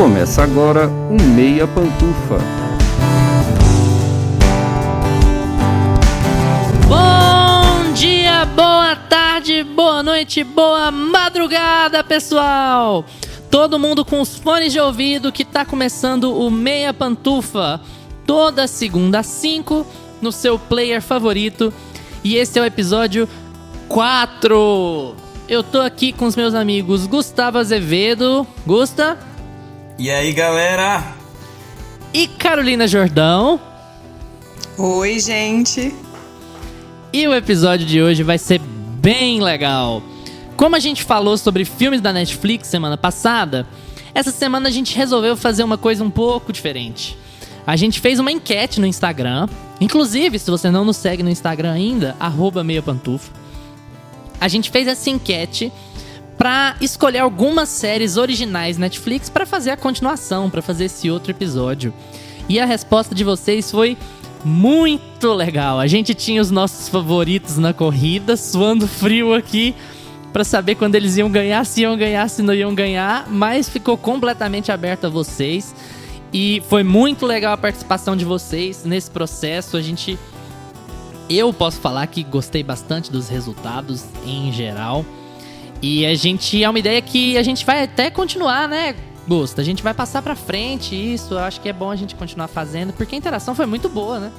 Começa agora o Meia Pantufa. Bom dia, boa tarde, boa noite, boa madrugada, pessoal! Todo mundo com os fones de ouvido que tá começando o Meia Pantufa. Toda segunda às 5 no seu player favorito. E esse é o episódio 4. Eu tô aqui com os meus amigos Gustavo Azevedo. Gusta? E aí, galera? E Carolina Jordão. Oi, gente. E o episódio de hoje vai ser bem legal. Como a gente falou sobre filmes da Netflix semana passada, essa semana a gente resolveu fazer uma coisa um pouco diferente. A gente fez uma enquete no Instagram. Inclusive, se você não nos segue no Instagram ainda, @meiapantufa. A gente fez essa enquete pra escolher algumas séries originais Netflix pra fazer a continuação, pra fazer esse outro episódio. E a resposta de vocês foi muito legal. A gente tinha os nossos favoritos na corrida, suando frio aqui pra saber quando eles iam ganhar, se não iam ganhar, mas ficou completamente aberto a vocês. E foi muito legal a participação de vocês nesse processo. Eu posso falar que gostei bastante dos resultados em geral. E é uma ideia que a gente vai até continuar, né, Gusta? A gente vai passar pra frente isso. Eu acho que é bom a gente continuar fazendo, porque a interação foi muito boa, né?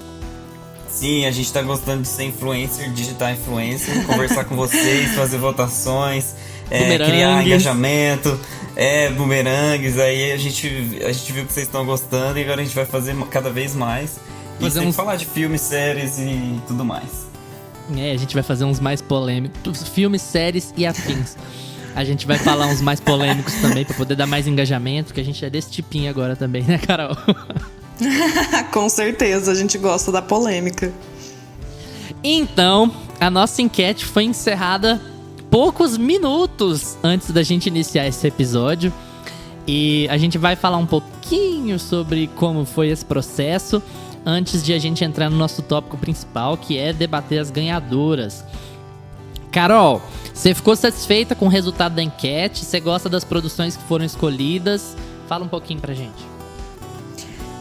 Sim, a gente tá gostando de ser influencer, digital influencer, conversar com vocês, fazer votações, criar engajamento, bumerangues. Aí a gente viu que vocês estão gostando e agora a gente vai fazer cada vez mais. E sempre falar de filmes, séries e tudo mais. A gente vai fazer uns mais polêmicos, filmes, séries e afins. A gente vai falar uns mais polêmicos também, pra poder dar mais engajamento, que a gente é desse tipinho agora também, né, Carol? Com certeza, a gente gosta da polêmica. Então, a nossa enquete foi encerrada poucos minutos antes da gente iniciar esse episódio. E a gente vai falar um pouquinho sobre como foi esse processo antes de a gente entrar no nosso tópico principal, que é debater as ganhadoras. Carol, você ficou satisfeita com o resultado da enquete? Você gosta das produções que foram escolhidas? Fala um pouquinho pra gente.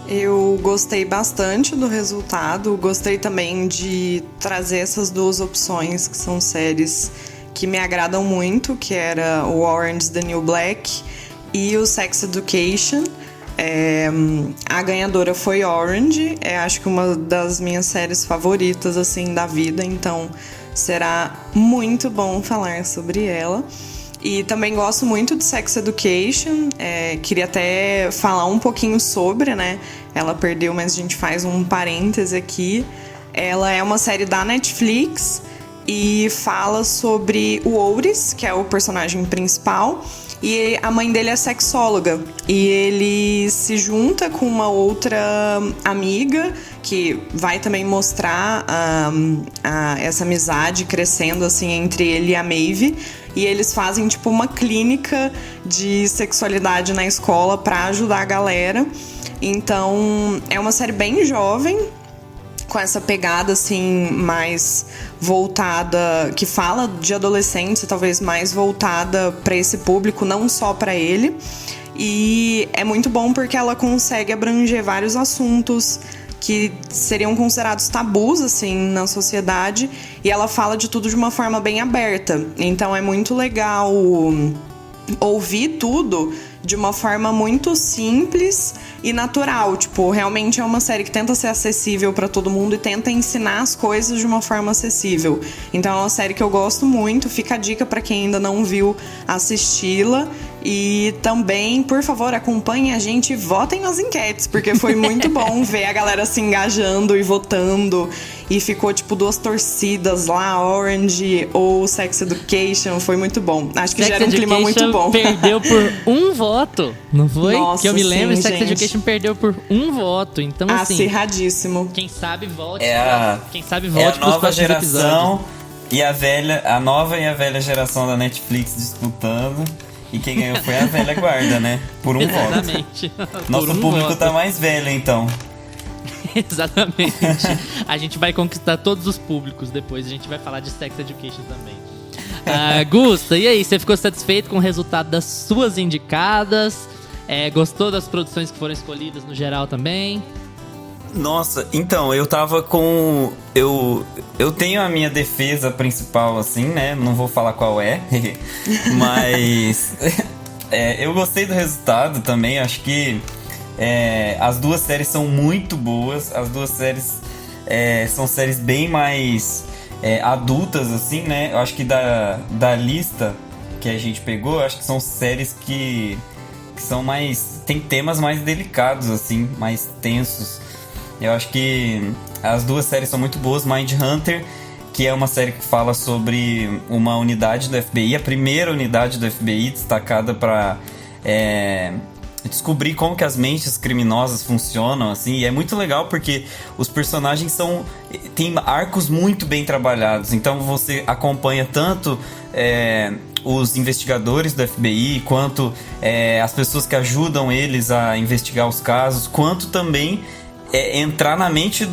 Eu gostei bastante do resultado. Gostei também de trazer essas duas opções, que são séries que me agradam muito, que era o Orange is the New Black e o Sex Education. A ganhadora foi Orange, acho que uma das minhas séries favoritas assim da vida, então será muito bom falar sobre ela. E também gosto muito de Sex Education, queria até falar um pouquinho sobre, né? Ela perdeu, mas a gente faz um parêntese aqui. Ela é uma série da Netflix e fala sobre o Ouris, que é o personagem principal. E a mãe dele é sexóloga. E ele se junta com uma outra amiga que vai também mostrar essa amizade crescendo assim entre ele e a Maeve. E eles fazem tipo uma clínica de sexualidade na escola pra ajudar a galera. Então é uma série bem jovem, com essa pegada assim mais voltada, que fala de adolescentes, talvez mais voltada para esse público, não só para ele. E é muito bom porque ela consegue abranger vários assuntos que seriam considerados tabus assim na sociedade, e ela fala de tudo de uma forma bem aberta. Então é muito legal ouvir tudo de uma forma muito simples e natural. Tipo, realmente é uma série que tenta ser acessível pra todo mundo e tenta ensinar as coisas de uma forma acessível. Então é uma série que eu gosto muito. Fica a dica pra quem ainda não viu assisti-la. E também, por favor, acompanhem a gente e votem nas enquetes, porque foi muito bom ver a galera se engajando e votando. E ficou, tipo, duas torcidas lá, Orange ou Sex Education. Foi muito bom. Acho que gera um clima muito bom. Perdeu por um voto, não foi? Nossa, que eu me lembro, sim, Sex gente. Education perdeu por um voto. Então, assim, acirradíssimo. Quem sabe vote. Quem sabe vote pros próximos geração episódios. a nova e a velha geração da Netflix disputando. E quem ganhou foi a velha guarda, né? Por um Exatamente. voto. Nosso público tá mais velho, então. Exatamente. A gente vai conquistar todos os públicos depois. A gente vai falar de Sex Education também. Gusta, e aí? Você ficou satisfeito com o resultado das suas indicadas? Gostou das produções que foram escolhidas no geral também? Nossa, então, eu tava com... Eu tenho a minha defesa principal, assim, né? Não vou falar qual é. Mas... eu gostei do resultado também. Acho que as duas séries são muito boas. As duas séries são séries bem mais adultas, assim, né? Eu acho que da lista que a gente pegou, acho que são séries que são mais... Tem temas mais delicados, assim, mais tensos. Eu acho que as duas séries são muito boas. Mindhunter, que é uma série que fala sobre uma unidade do FBI, a primeira unidade do FBI destacada para descobrir como que as mentes criminosas funcionam, assim. E é muito legal porque os personagens têm arcos muito bem trabalhados. Então você acompanha tanto os investigadores do FBI, quanto as pessoas que ajudam eles a investigar os casos, quanto também entrar na mente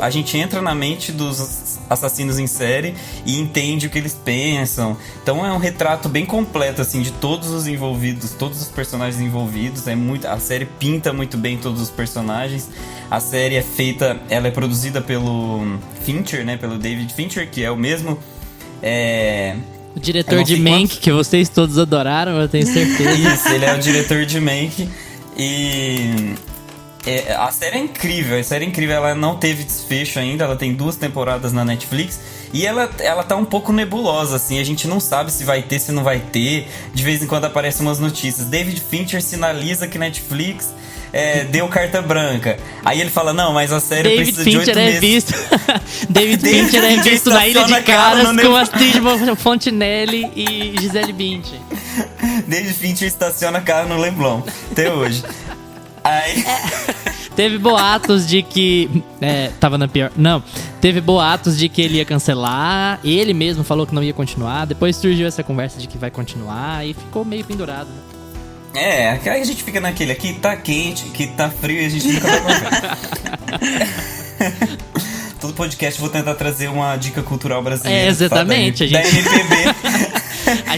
a gente entra na mente dos assassinos em série e entende o que eles pensam. Então é um retrato bem completo, assim, de todos os envolvidos, todos os personagens envolvidos. A série pinta muito bem todos os personagens. A série ela é produzida pelo Fincher, né? Pelo David Fincher, que é o mesmo... o diretor de Mank, que vocês todos adoraram, eu tenho certeza. Isso, ele é o diretor de Mank. E... a série é incrível, ela não teve desfecho ainda, ela tem 2 temporadas na Netflix e ela tá um pouco nebulosa, assim, a gente não sabe se vai ter, se não vai ter, de vez em quando aparecem umas notícias. David Fincher sinaliza que Netflix deu carta branca, aí ele fala, não, mas a série precisa de 8 meses. David Fincher é visto na Ilha de Caras com Astrid Fontinelli e Gisele Bündchen. David Fincher estaciona carro no Leblon, até hoje. Teve boatos de que... tava na pior... Não, teve boatos de que ele ia cancelar. Ele mesmo falou que não ia continuar. Depois surgiu essa conversa de que vai continuar e ficou meio pendurado, né? Aí a gente fica naquele aqui, tá quente, que tá frio e a gente nunca vai conversar. Todo podcast eu vou tentar trazer uma dica cultural brasileira. Exatamente. Da MPB. A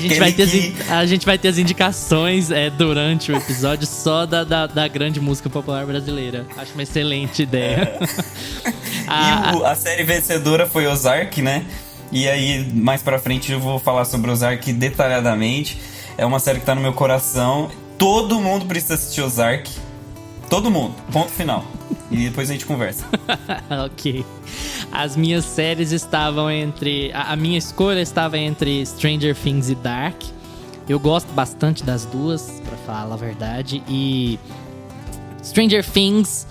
gente vai ter as indicações durante o episódio só da grande música popular brasileira. Acho uma excelente ideia. E a série vencedora foi Ozark, né? E aí, mais pra frente, eu vou falar sobre Ozark detalhadamente. É uma série que tá no meu coração. Todo mundo precisa assistir Ozark. Todo mundo. Ponto final. E depois a gente conversa. Ok. As minhas séries estavam entre... A minha escolha estava entre Stranger Things e Dark. Eu gosto bastante das duas, pra falar a verdade. E Stranger Things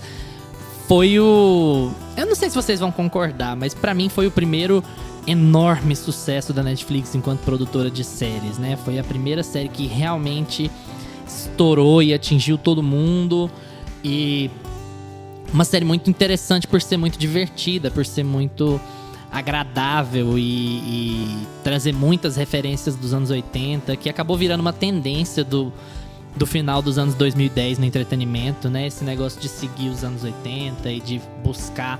foi o... Eu não sei se vocês vão concordar, mas pra mim foi o primeiro enorme sucesso da Netflix enquanto produtora de séries, né? Foi a primeira série que realmente estourou e atingiu todo mundo. E... uma série muito interessante por ser muito divertida, por ser muito agradável e trazer muitas referências dos anos 80, que acabou virando uma tendência do final dos anos 2010 no entretenimento, né? Esse negócio de seguir os anos 80 e de buscar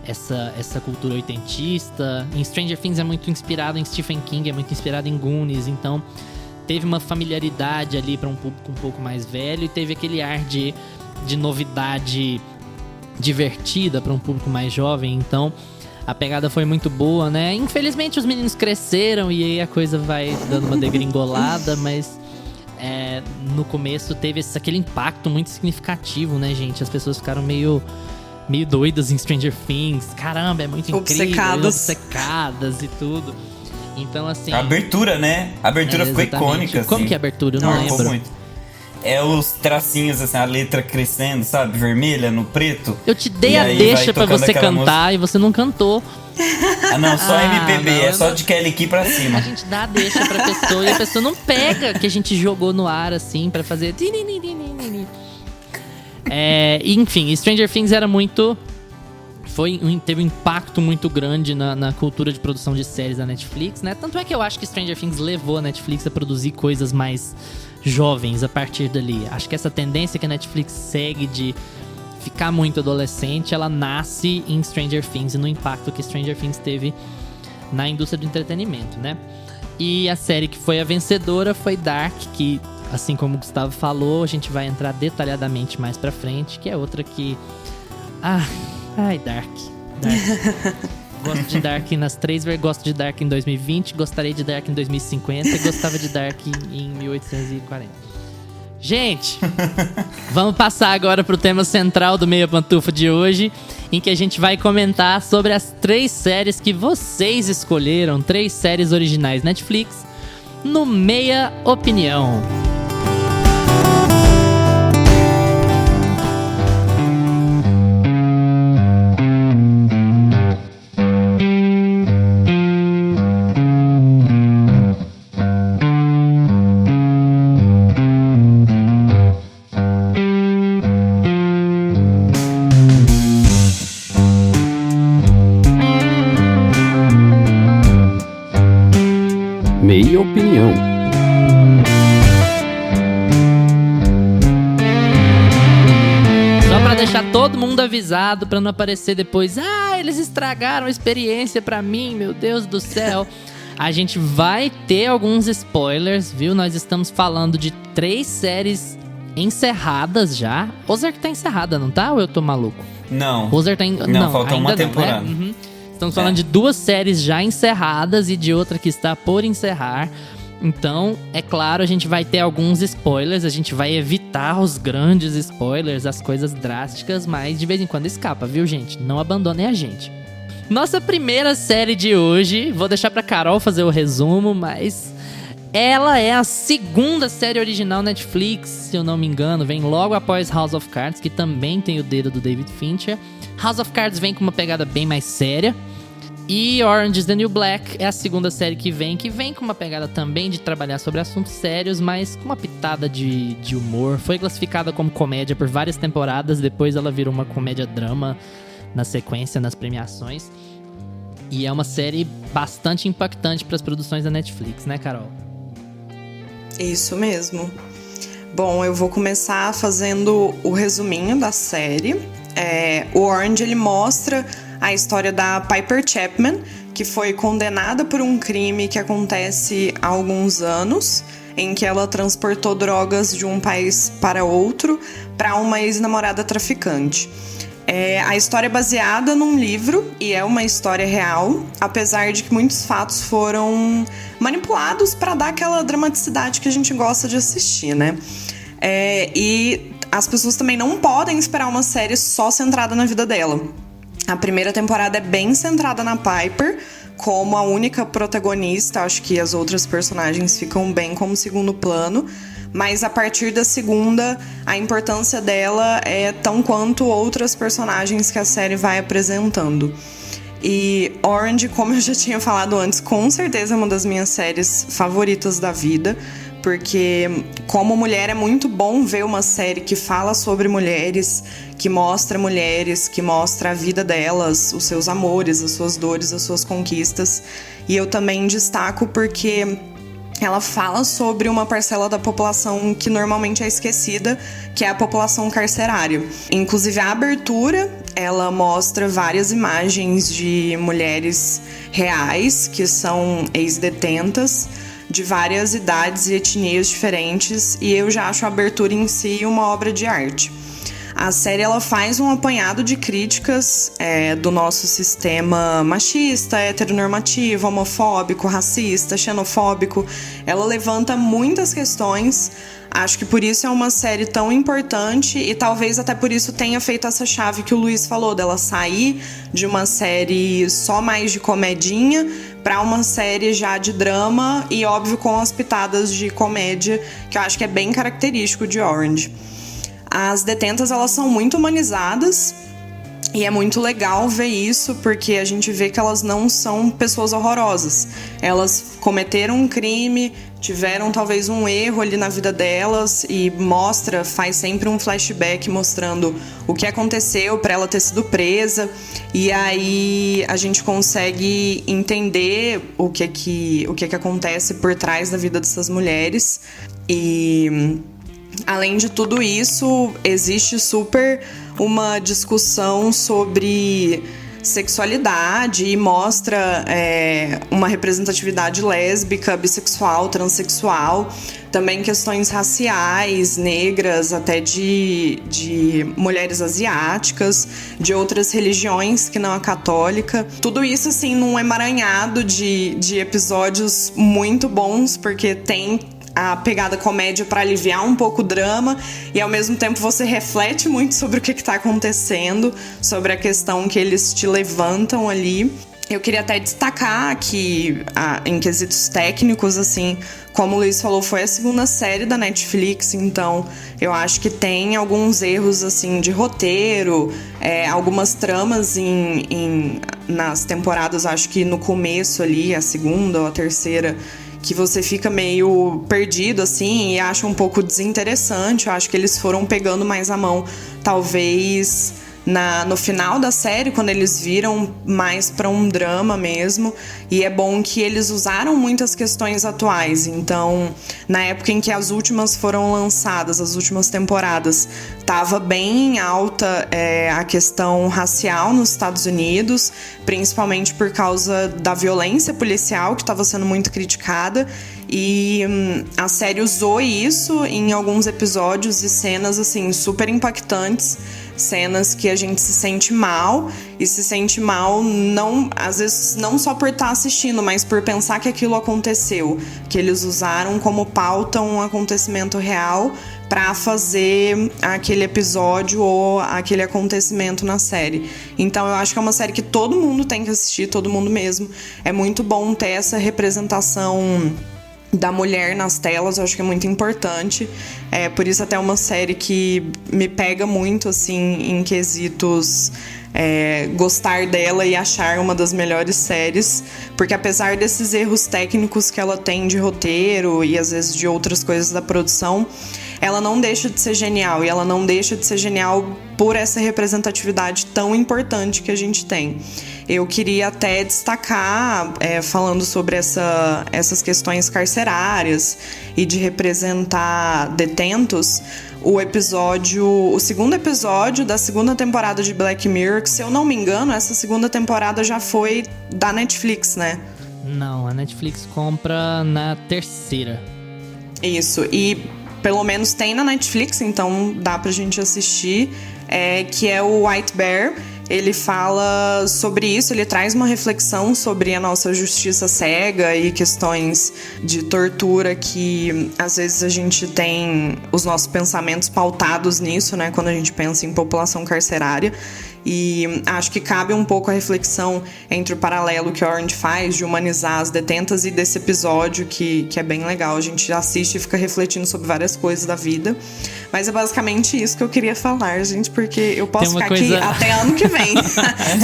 essa cultura oitentista. Em Stranger Things é muito inspirado em Stephen King, é muito inspirado em Goonies, então teve uma familiaridade ali para um público um pouco mais velho e teve aquele ar de novidade divertida para um público mais jovem, então a pegada foi muito boa, né? Infelizmente os meninos cresceram e aí a coisa vai dando uma degringolada, mas no começo teve aquele impacto muito significativo, né, gente? As pessoas ficaram meio doidas em Stranger Things. Caramba, é muito incrível, obcecadas e tudo. Então, assim... A abertura, né? A abertura ficou icônica, Como assim. que é a abertura? Eu não lembro. Muito. Os tracinhos, assim, a letra crescendo, sabe? Vermelha no preto. Eu te dei a deixa pra você cantar e você não cantou. Ah, não, só MPB, só de Kelly Key pra cima. A gente dá a deixa pra pessoa e a pessoa não pega que a gente jogou no ar, assim, pra fazer... Enfim, Stranger Things era muito... Teve um impacto muito grande na cultura de produção de séries da Netflix, né? Tanto é que eu acho que Stranger Things levou a Netflix a produzir coisas mais jovens a partir dali. Acho que essa tendência que a Netflix segue de ficar muito adolescente, ela nasce em Stranger Things e no impacto que Stranger Things teve na indústria do entretenimento, né? E a série que foi a vencedora foi Dark, que assim como o Gustavo falou, a gente vai entrar detalhadamente mais pra frente, que é outra que... Dark. Gosto de Dark nas 3 vezes, gosto de Dark em 2020, gostaria de Dark em 2050 e gostava de Dark em 1840. Gente, vamos passar agora pro tema central do Meia Pantufa de hoje, em que a gente vai comentar sobre as 3 séries que vocês escolheram, 3 séries originais Netflix, no Meia Opinião. Meia Opinião. Só pra deixar todo mundo avisado, pra não aparecer depois, eles estragaram a experiência pra mim, meu Deus do céu. A gente vai ter alguns spoilers, viu? Nós estamos falando de 3 séries encerradas já. Ozark tá encerrada, não tá? Ou eu tô maluco? Não. Ozark tá não, falta uma temporada. Né? Uhum. Estamos falando de 2 séries já encerradas e de outra que está por encerrar. Então, é claro, a gente vai ter alguns spoilers. A gente vai evitar os grandes spoilers, as coisas drásticas, mas de vez em quando escapa, viu, gente? Não abandonem a gente. Nossa primeira série de hoje, vou deixar pra Carol fazer o resumo, mas ela é a 2ª série original Netflix, se eu não me engano. Vem logo após House of Cards, que também tem o dedo do David Fincher. House of Cards vem com uma pegada bem mais séria. E Orange is the New Black é a 2ª série que vem com uma pegada também de trabalhar sobre assuntos sérios, mas com uma pitada de humor. Foi classificada como comédia por várias temporadas, depois ela virou uma comédia-drama na sequência, nas premiações. E é uma série bastante impactante para as produções da Netflix, né, Carol? Isso mesmo. Bom, eu vou começar fazendo o resuminho da série. O Orange, ele mostra a história da Piper Chapman, que foi condenada por um crime que acontece há alguns anos, em que ela transportou drogas de um país para outro para uma ex-namorada traficante. A história é baseada num livro e é uma história real, apesar de que muitos fatos foram manipulados para dar aquela dramaticidade que a gente gosta de assistir, né? E as pessoas também não podem esperar uma série só centrada na vida dela. A primeira temporada é bem centrada na Piper, como a única protagonista. Acho que as outras personagens ficam bem como segundo plano. Mas a partir da 2ª, a importância dela é tão quanto outras personagens que a série vai apresentando. E Orange, como eu já tinha falado antes, com certeza é uma das minhas séries favoritas da vida. Porque, como mulher, é muito bom ver uma série que fala sobre mulheres, que mostra a vida delas, os seus amores, as suas dores, as suas conquistas. E eu também destaco porque ela fala sobre uma parcela da população que normalmente é esquecida, que é a população carcerária. Inclusive, a abertura, ela mostra várias imagens de mulheres reais, que são ex-detentas, de várias idades e etnias diferentes, e eu já acho a abertura em si uma obra de arte. A série, ela faz um apanhado de críticas do nosso sistema machista, heteronormativo, homofóbico, racista, xenofóbico. Ela levanta muitas questões. Acho que por isso é uma série tão importante e talvez até por isso tenha feito essa chave que o Luiz falou, dela sair de uma série só mais de comedinha para uma série já de drama e, óbvio, com as pitadas de comédia, que eu acho que é bem característico de Orange. As detentas, elas são muito humanizadas e é muito legal ver isso, porque a gente vê que elas não são pessoas horrorosas. Elas cometeram um crime, tiveram talvez um erro ali na vida delas e faz sempre um flashback mostrando o que aconteceu para ela ter sido presa. E aí a gente consegue entender o que acontece por trás da vida dessas mulheres. E além de tudo isso, existe super uma discussão sobre sexualidade e mostra uma representatividade lésbica, bissexual, transexual, também questões raciais, negras, até de mulheres asiáticas, de outras religiões que não a católica. Tudo isso, assim, num emaranhado de episódios muito bons, porque tem a pegada comédia para aliviar um pouco o drama e ao mesmo tempo você reflete muito sobre o que está acontecendo, sobre a questão que eles te levantam ali. Eu queria até destacar que, em quesitos técnicos, assim, como o Luiz falou, foi a segunda série da Netflix, então eu acho que tem alguns erros, assim, de roteiro, algumas tramas nas temporadas, acho que no começo ali, a segunda ou a terceira, que você fica meio perdido, assim, e acha um pouco desinteressante. Eu acho que eles foram pegando mais a mão, talvez no final da série, quando eles viram mais para um drama mesmo. E é bom que eles usaram muitas questões atuais. Então, na época em que as últimas foram lançadas, as últimas temporadas, estava bem em alta a questão racial nos Estados Unidos, principalmente por causa da violência policial, que estava sendo muito criticada. E a série usou isso em alguns episódios e cenas, assim, super impactantes. Cenas que a gente se sente mal, e se sente mal, não, às vezes não só por estar assistindo, mas por pensar que aquilo aconteceu, que eles usaram como pauta um acontecimento real para fazer aquele episódio ou aquele acontecimento na série. Então eu acho que é uma série que todo mundo tem que assistir, todo mundo mesmo. É muito bom ter essa representação da mulher nas telas, eu acho que é muito importante. Por isso até é uma série que me pega muito, assim, em quesitos gostar dela e achar uma das melhores séries, porque apesar desses erros técnicos que ela tem de roteiro e às vezes de outras coisas da produção, ela não deixa de ser genial, e ela não deixa de ser genial por essa representatividade tão importante que a gente tem. Eu queria até destacar, falando sobre essas questões carcerárias e de representar detentos, o segundo episódio da segunda temporada de Black Mirror, que, se eu não me engano, essa segunda temporada já foi da Netflix, né? Não, a Netflix compra na terceira. Isso, e pelo menos tem na Netflix, então dá pra gente assistir, que é o White Bear. Ele fala sobre isso, ele traz uma reflexão sobre a nossa justiça cega e questões de tortura que às vezes a gente tem os nossos pensamentos pautados nisso, né, quando a gente pensa em população carcerária. E acho que cabe um pouco a reflexão entre o paralelo que Orange faz de humanizar as detentas e desse episódio que é bem legal. A gente assiste e fica refletindo sobre várias coisas da vida. Mas é basicamente isso que eu queria falar, gente, porque eu posso ficar aqui até ano que vem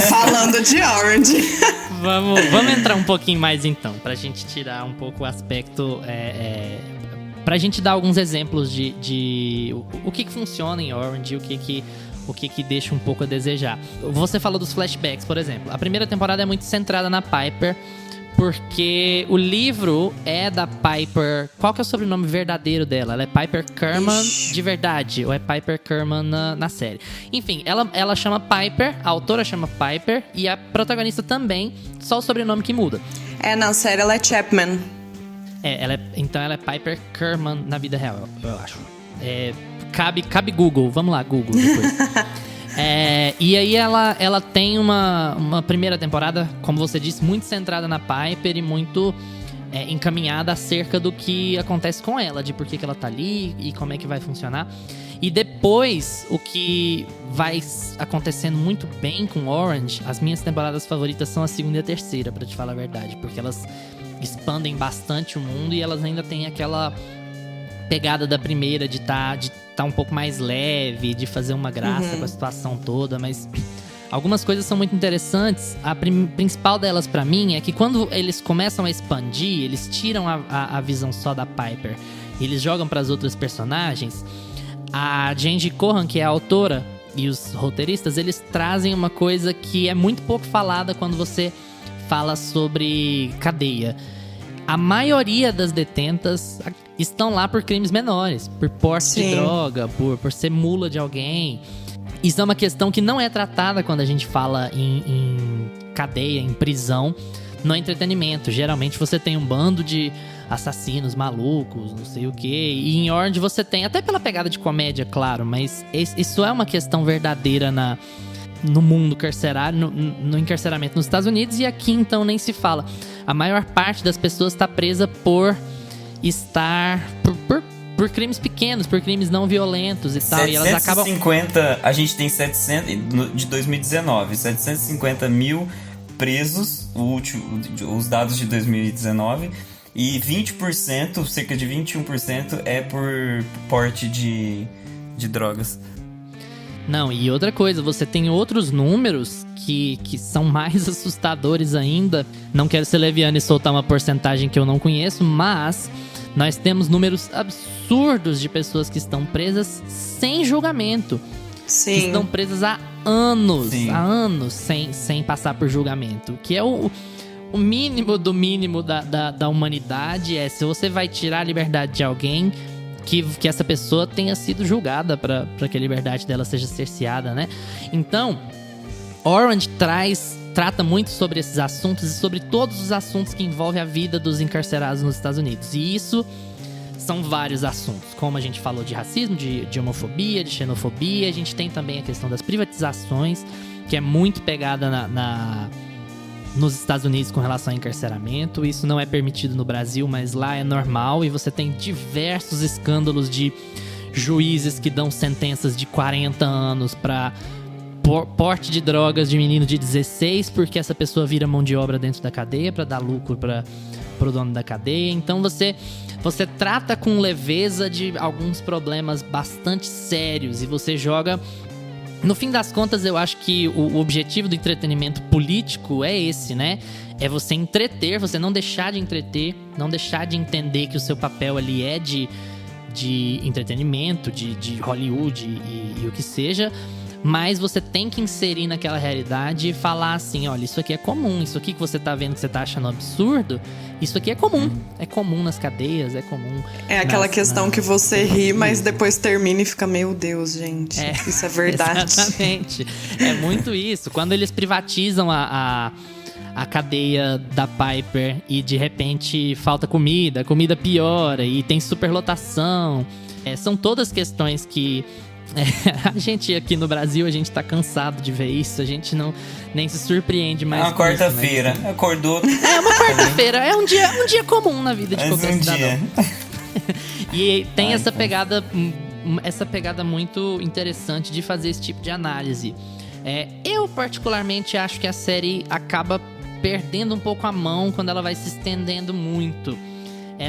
falando de Orange. Vamos entrar um pouquinho mais então, pra gente tirar um pouco o aspecto... pra gente dar alguns exemplos de o que funciona em Orange, o que deixa um pouco a desejar. Você falou dos flashbacks, por exemplo. A primeira temporada é muito centrada na Piper, porque o livro é da Piper... Qual que é o sobrenome verdadeiro dela? Ela é Piper Kerman de verdade, ou é Piper Kerman na série? Enfim, ela chama Piper, a autora chama Piper, e a protagonista também, só o sobrenome que muda. Na série ela é Chapman. Então ela é Piper Kerman na vida real, eu acho. Cabe Google, vamos lá, Google depois. E aí ela tem uma primeira temporada, como você disse, muito centrada na Piper e muito encaminhada acerca do que acontece com ela, de por que ela tá ali e como é que vai funcionar. E depois, o que vai acontecendo muito bem com Orange, as minhas temporadas favoritas são a segunda e a terceira, pra te falar a verdade, porque elas expandem bastante o mundo e elas ainda têm aquela pegada da primeira de tá um pouco mais leve, de fazer uma graça com a situação toda, mas algumas coisas são muito interessantes. A principal delas pra mim é que quando eles começam a expandir, eles tiram a visão só da Piper e eles jogam pras outras personagens. A Jenji Kohan, que é a autora, e os roteiristas, eles trazem uma coisa que é muito pouco falada quando você fala sobre cadeia. A maioria das detentas estão lá por crimes menores, por porte de droga, por ser mula de alguém. Isso é uma questão que não é tratada quando a gente fala em cadeia, em prisão, no entretenimento. Geralmente você tem um bando de assassinos malucos, não sei o quê. E em Orange você tem, até pela pegada de comédia, claro, mas isso é uma questão verdadeira no mundo carcerário, no encarceramento nos Estados Unidos. E aqui, então, nem se fala. A maior parte das pessoas está presa por estar... Por crimes pequenos, por crimes não violentos e tal. 750, e elas acabam... a gente tem 700, de 2019, 750 mil presos, os dados de 2019, e 20%, cerca de 21% é por porte de drogas. Não, e outra coisa, você tem outros números que são mais assustadores ainda. Não quero ser leviano e soltar uma porcentagem que eu não conheço, mas nós temos números absurdos de pessoas que estão presas sem julgamento. Sim. Que estão presas há anos, Sim. sem passar por julgamento. Que é o mínimo do mínimo da humanidade. Se você vai tirar a liberdade de alguém, que essa pessoa tenha sido julgada para que a liberdade dela seja cerceada, né? Então, Orange trata muito sobre esses assuntos e sobre todos os assuntos que envolvem a vida dos encarcerados nos Estados Unidos. E isso são vários assuntos, como a gente falou de racismo, de homofobia, de xenofobia. A gente tem também a questão das privatizações, que é muito pegada nos Estados Unidos com relação ao encarceramento. Isso não é permitido no Brasil, mas lá é normal. E você tem diversos escândalos de juízes que dão sentenças de 40 anos para porte de drogas de menino de 16, porque essa pessoa vira mão de obra dentro da cadeia para dar lucro para o dono da cadeia. Então você trata com leveza de alguns problemas bastante sérios e você joga... No fim das contas, eu acho que o objetivo do entretenimento político é esse, né? É você entreter, você não deixar de entreter, não deixar de entender que o seu papel ali é de entretenimento, de Hollywood e o que seja, mas você tem que inserir naquela realidade e falar assim, olha, isso aqui é comum, isso aqui que você tá vendo que você tá achando absurdo, isso aqui é comum. É comum nas cadeias, é comum... É aquela questão que você ri, mas depois termina e fica, meu Deus, gente, isso é verdade. Exatamente. É muito isso. Quando eles privatizam a cadeia da Piper e de repente falta comida, a comida piora e tem superlotação. São todas questões que... a gente aqui no Brasil, a gente tá cansado de ver isso, a gente nem se surpreende mais. É uma quarta-feira, né? Acordou. É uma quarta-feira, é um dia comum na vida de qualquer cidadão. E tem essa pegada muito interessante de fazer esse tipo de análise. Eu particularmente acho que a série acaba perdendo um pouco a mão quando ela vai se estendendo muito.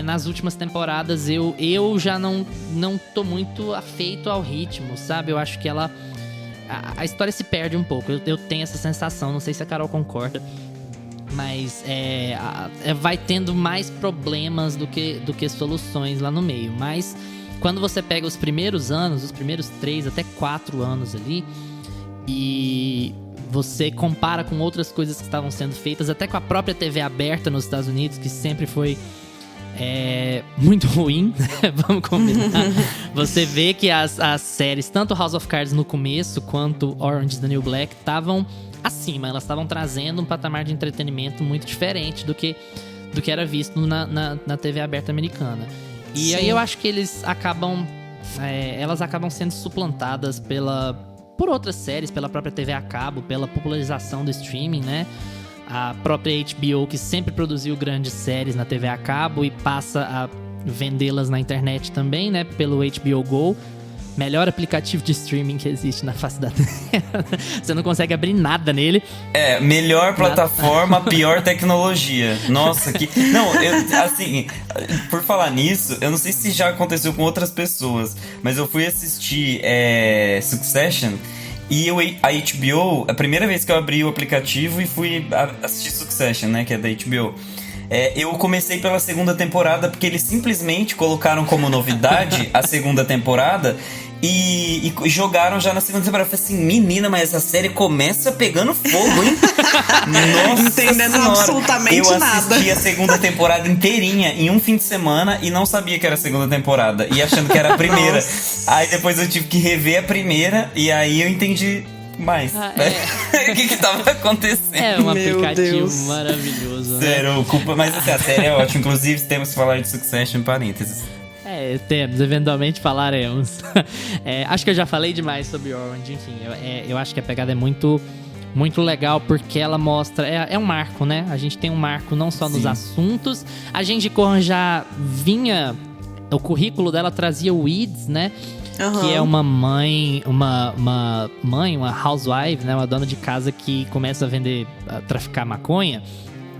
Nas últimas temporadas eu já não tô muito afeito ao ritmo, sabe? Eu acho que a história se perde um pouco. Eu tenho essa sensação, não sei se a Carol concorda. Mas vai tendo mais problemas do que soluções lá no meio. Mas quando você pega os primeiros anos, os primeiros 3 até 4 anos ali, e você compara com outras coisas que estavam sendo feitas, até com a própria TV aberta nos Estados Unidos, que sempre foi muito ruim, vamos combinar. Você vê que as séries, tanto House of Cards no começo quanto Orange is the New Black, estavam acima. Elas estavam trazendo um patamar de entretenimento muito diferente do que era visto na TV aberta americana. E aí eu acho que elas acabam sendo suplantadas por outras séries, pela própria TV a cabo, pela popularização do streaming, né? A própria HBO, que sempre produziu grandes séries na TV a cabo e passa a vendê-las na internet também, né? Pelo HBO Go. Melhor aplicativo de streaming que existe na face da Terra. Você não consegue abrir nada nele. Melhor plataforma, pior tecnologia. Nossa, que... Não, assim, por falar nisso, eu não sei se já aconteceu com outras pessoas, mas eu fui assistir Succession. E a HBO, a primeira vez que eu abri o aplicativo e fui assistir Succession, né, que é da HBO, eu comecei pela segunda temporada porque eles simplesmente colocaram como novidade a segunda temporada e jogaram já na segunda temporada. Eu falei assim, menina, mas essa série começa pegando fogo, hein? Nossa Entendendo senhora. absolutamente nada. Eu assisti a segunda temporada inteirinha em um fim de semana e não sabia que era a segunda temporada. E achando que era a primeira. Nossa. Aí depois eu tive que rever a primeira e aí eu entendi mais. O que tava acontecendo. É um Meu aplicativo Deus. maravilhoso, né? Sério, culpa. Mas assim, a série é ótima. Inclusive, temos que falar de Succession em parênteses. Temos, eventualmente falaremos. Acho que eu já falei demais sobre Orange, enfim. Eu acho que a pegada é muito, muito legal porque ela mostra. É um marco, né? A gente tem um marco não só nos assuntos. A Genji Kohan já vinha. O currículo dela trazia o Weeds, né? Uhum. Que é uma mãe, uma housewife, né? Uma dona de casa que começa a traficar maconha.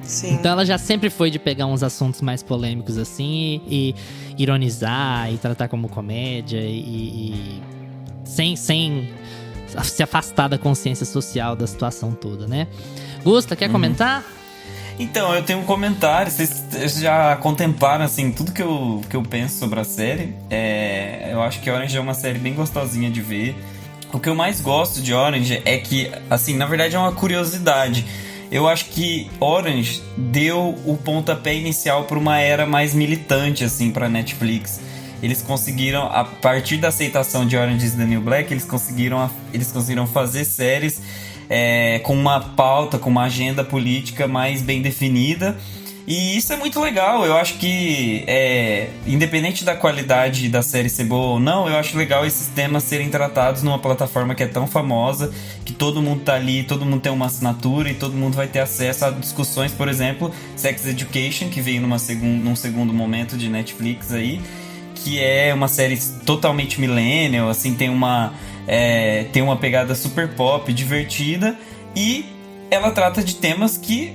Sim. Então ela já sempre foi de pegar uns assuntos mais polêmicos assim e ironizar e tratar como comédia e sem se afastar da consciência social da situação toda, né? Gusta, quer comentar? Então, eu tenho um comentário. Vocês já contemplaram, assim, tudo que eu penso sobre a série. Eu acho que Orange é uma série bem gostosinha de ver. O que eu mais gosto de Orange é que, assim, na verdade é uma curiosidade. Eu acho que Orange deu o pontapé inicial para uma era mais militante, assim, para Netflix. Eles conseguiram, a partir da aceitação de Orange is the New Black, eles conseguiram fazer séries com uma pauta, com uma agenda política mais bem definida. E isso é muito legal. Eu acho que, independente da qualidade da série ser boa ou não, eu acho legal esses temas serem tratados numa plataforma que é tão famosa, que todo mundo tá ali, todo mundo tem uma assinatura e todo mundo vai ter acesso a discussões, por exemplo, Sex Education, que veio num segundo momento de Netflix aí, que é uma série totalmente millennial, assim, tem uma pegada super pop, divertida, e ela trata de temas que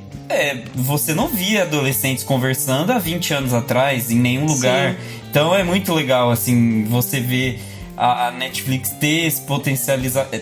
você não via adolescentes conversando há 20 anos atrás em nenhum lugar. Sim. Então é muito legal, assim, você ver a Netflix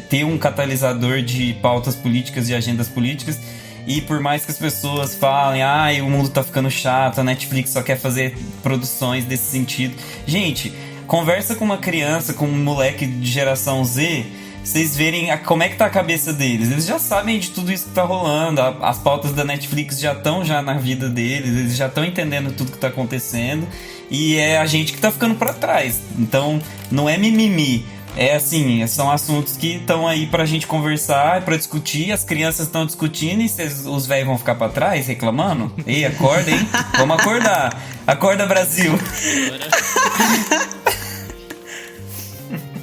ter um catalisador de pautas políticas e agendas políticas. E por mais que as pessoas falem, o mundo tá ficando chato, a Netflix só quer fazer produções desse sentido. Gente, conversa com uma criança, com um moleque de geração Z, vocês verem como é que tá a cabeça deles. Eles já sabem de tudo isso que tá rolando. As pautas da Netflix já estão na vida deles. Eles já estão entendendo tudo que tá acontecendo. E é a gente que tá ficando pra trás. Então, não é mimimi. É assim, são assuntos que estão aí pra gente conversar, pra discutir. As crianças estão discutindo e os velhos vão ficar pra trás reclamando? Ei, acorda, hein? Vamos acordar. Acorda, Brasil.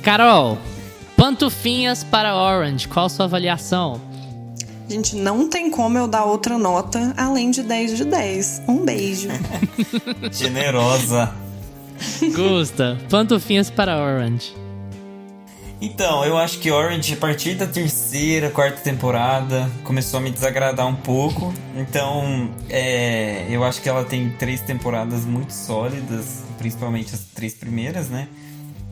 Carol, pantufinhas para Orange, qual sua avaliação? Gente, não tem como eu dar outra nota além de 10 de 10. Um beijo. Generosa. Gusta, pantufinhas para Orange. Então, eu acho que Orange, a partir da terceira, quarta temporada, começou a me desagradar um pouco. Então, eu acho que ela tem 3 temporadas muito sólidas, principalmente as 3 primeiras, né?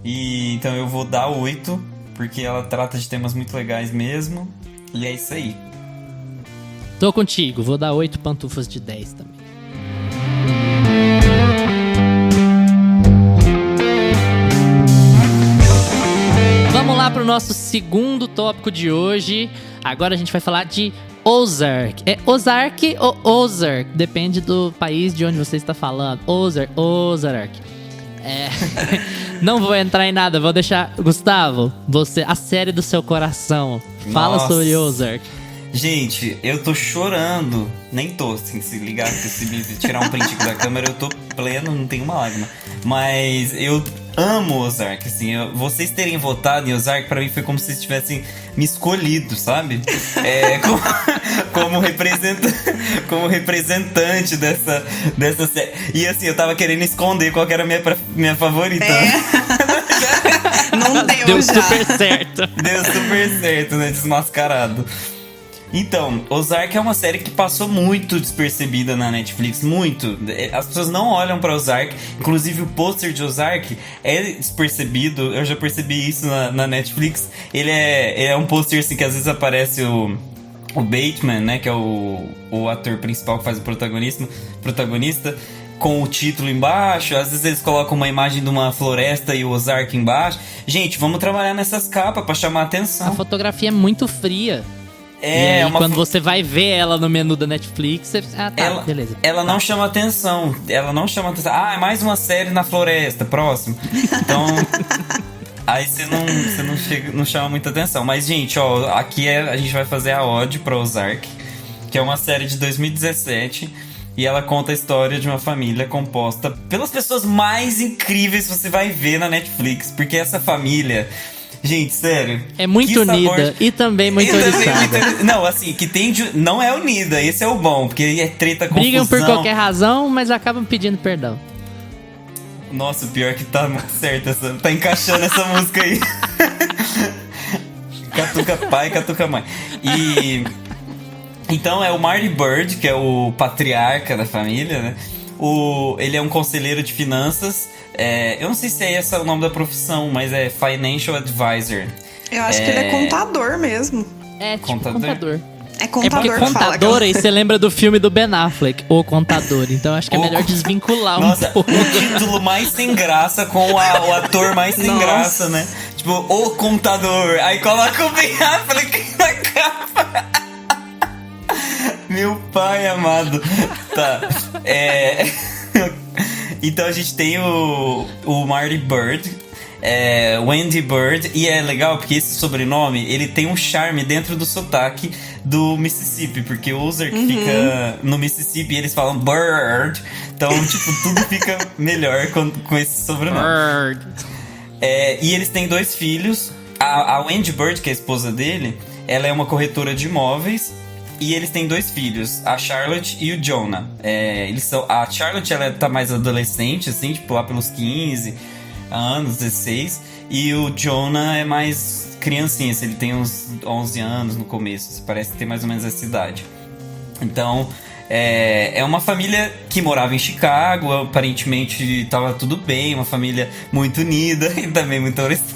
E então eu vou dar 8, porque ela trata de temas muito legais mesmo. E é isso aí. Tô contigo, vou dar 8 pantufas de 10 também. Vamos lá pro nosso segundo tópico de hoje. Agora a gente vai falar de Ozark. É Ozark ou Ozark? Depende do país de onde você está falando. Ozark. Não vou entrar em nada, vou deixar... Gustavo, a série do seu coração. Fala sobre Ozark. Gente, eu tô chorando. Nem tô, assim, se ligar, se tirar um print da câmera, eu tô pleno, não tenho uma lágrima. Mas eu amo Ozark, assim. Vocês terem votado em Ozark, pra mim, foi como se vocês tivessem me escolhido, sabe? Como representante dessa série. E assim, eu tava querendo esconder qual que era a minha favorita. Não deu já. Deu super certo, né? Desmascarado. Então, Ozark é uma série que passou muito despercebida na Netflix, muito. As pessoas não olham pra Ozark, inclusive o pôster de Ozark é despercebido, eu já percebi isso na Netflix. Ele é um pôster assim que às vezes aparece o Bateman, né, que é o ator principal que faz o protagonista, com o título embaixo. Às vezes eles colocam uma imagem de uma floresta e o Ozark embaixo. Gente, vamos trabalhar nessas capas pra chamar a atenção. A fotografia é muito fria. E aí, quando você vai ver ela no menu da Netflix, você... beleza. Ela não chama atenção. Ela não chama atenção. É mais uma série na floresta, próximo. Então... Aí você não chama muita atenção. Mas, gente, ó, aqui a gente vai fazer a Ode pra Ozark, que é uma série de 2017. E ela conta a história de uma família composta pelas pessoas mais incríveis que você vai ver na Netflix. Porque essa família... Gente, sério. É muito unida e também muito oriçada. Não, assim, que tem... Não é unida, esse é o bom. Porque é treta, confusão. Brigam por qualquer razão, mas acabam pedindo perdão. Nossa, o pior que tá certo, tá encaixando essa música aí. Catuca pai, catuca mãe. Então é o Marty Byrde, que é o patriarca da família, né? Ele é um conselheiro de finanças. Eu não sei se esse é o nome da profissão, mas é Financial Advisor. Eu acho que ele é contador mesmo. Tipo contador. É contador, porque contador, aí você lembra do filme do Ben Affleck, O Contador. Então acho que é melhor desvincular um pouco. O título mais sem graça com o ator mais sem graça, né? Tipo, O Contador. Aí coloca o Ben Affleck na capa. Meu pai amado. Tá. Então a gente tem o Marty Byrde. Wendy Byrde, e é legal porque esse sobrenome ele tem um charme dentro do sotaque do Mississippi, porque o Ozark fica no Mississippi e eles falam Bird, então tipo tudo fica melhor com esse sobrenome. Bird. E eles têm 2 filhos. A Wendy Byrde, que é a esposa dele, ela é uma corretora de imóveis. E eles têm 2 filhos, a Charlotte e o Jonah. A Charlotte ela tá mais adolescente, assim, tipo lá pelos 15 anos, 16. E o Jonah é mais criancinha, assim, ele tem uns 11 anos no começo. Parece que tem mais ou menos essa idade. Então, é uma família que morava em Chicago. Aparentemente tava tudo bem, uma família muito unida e também muito oriçada.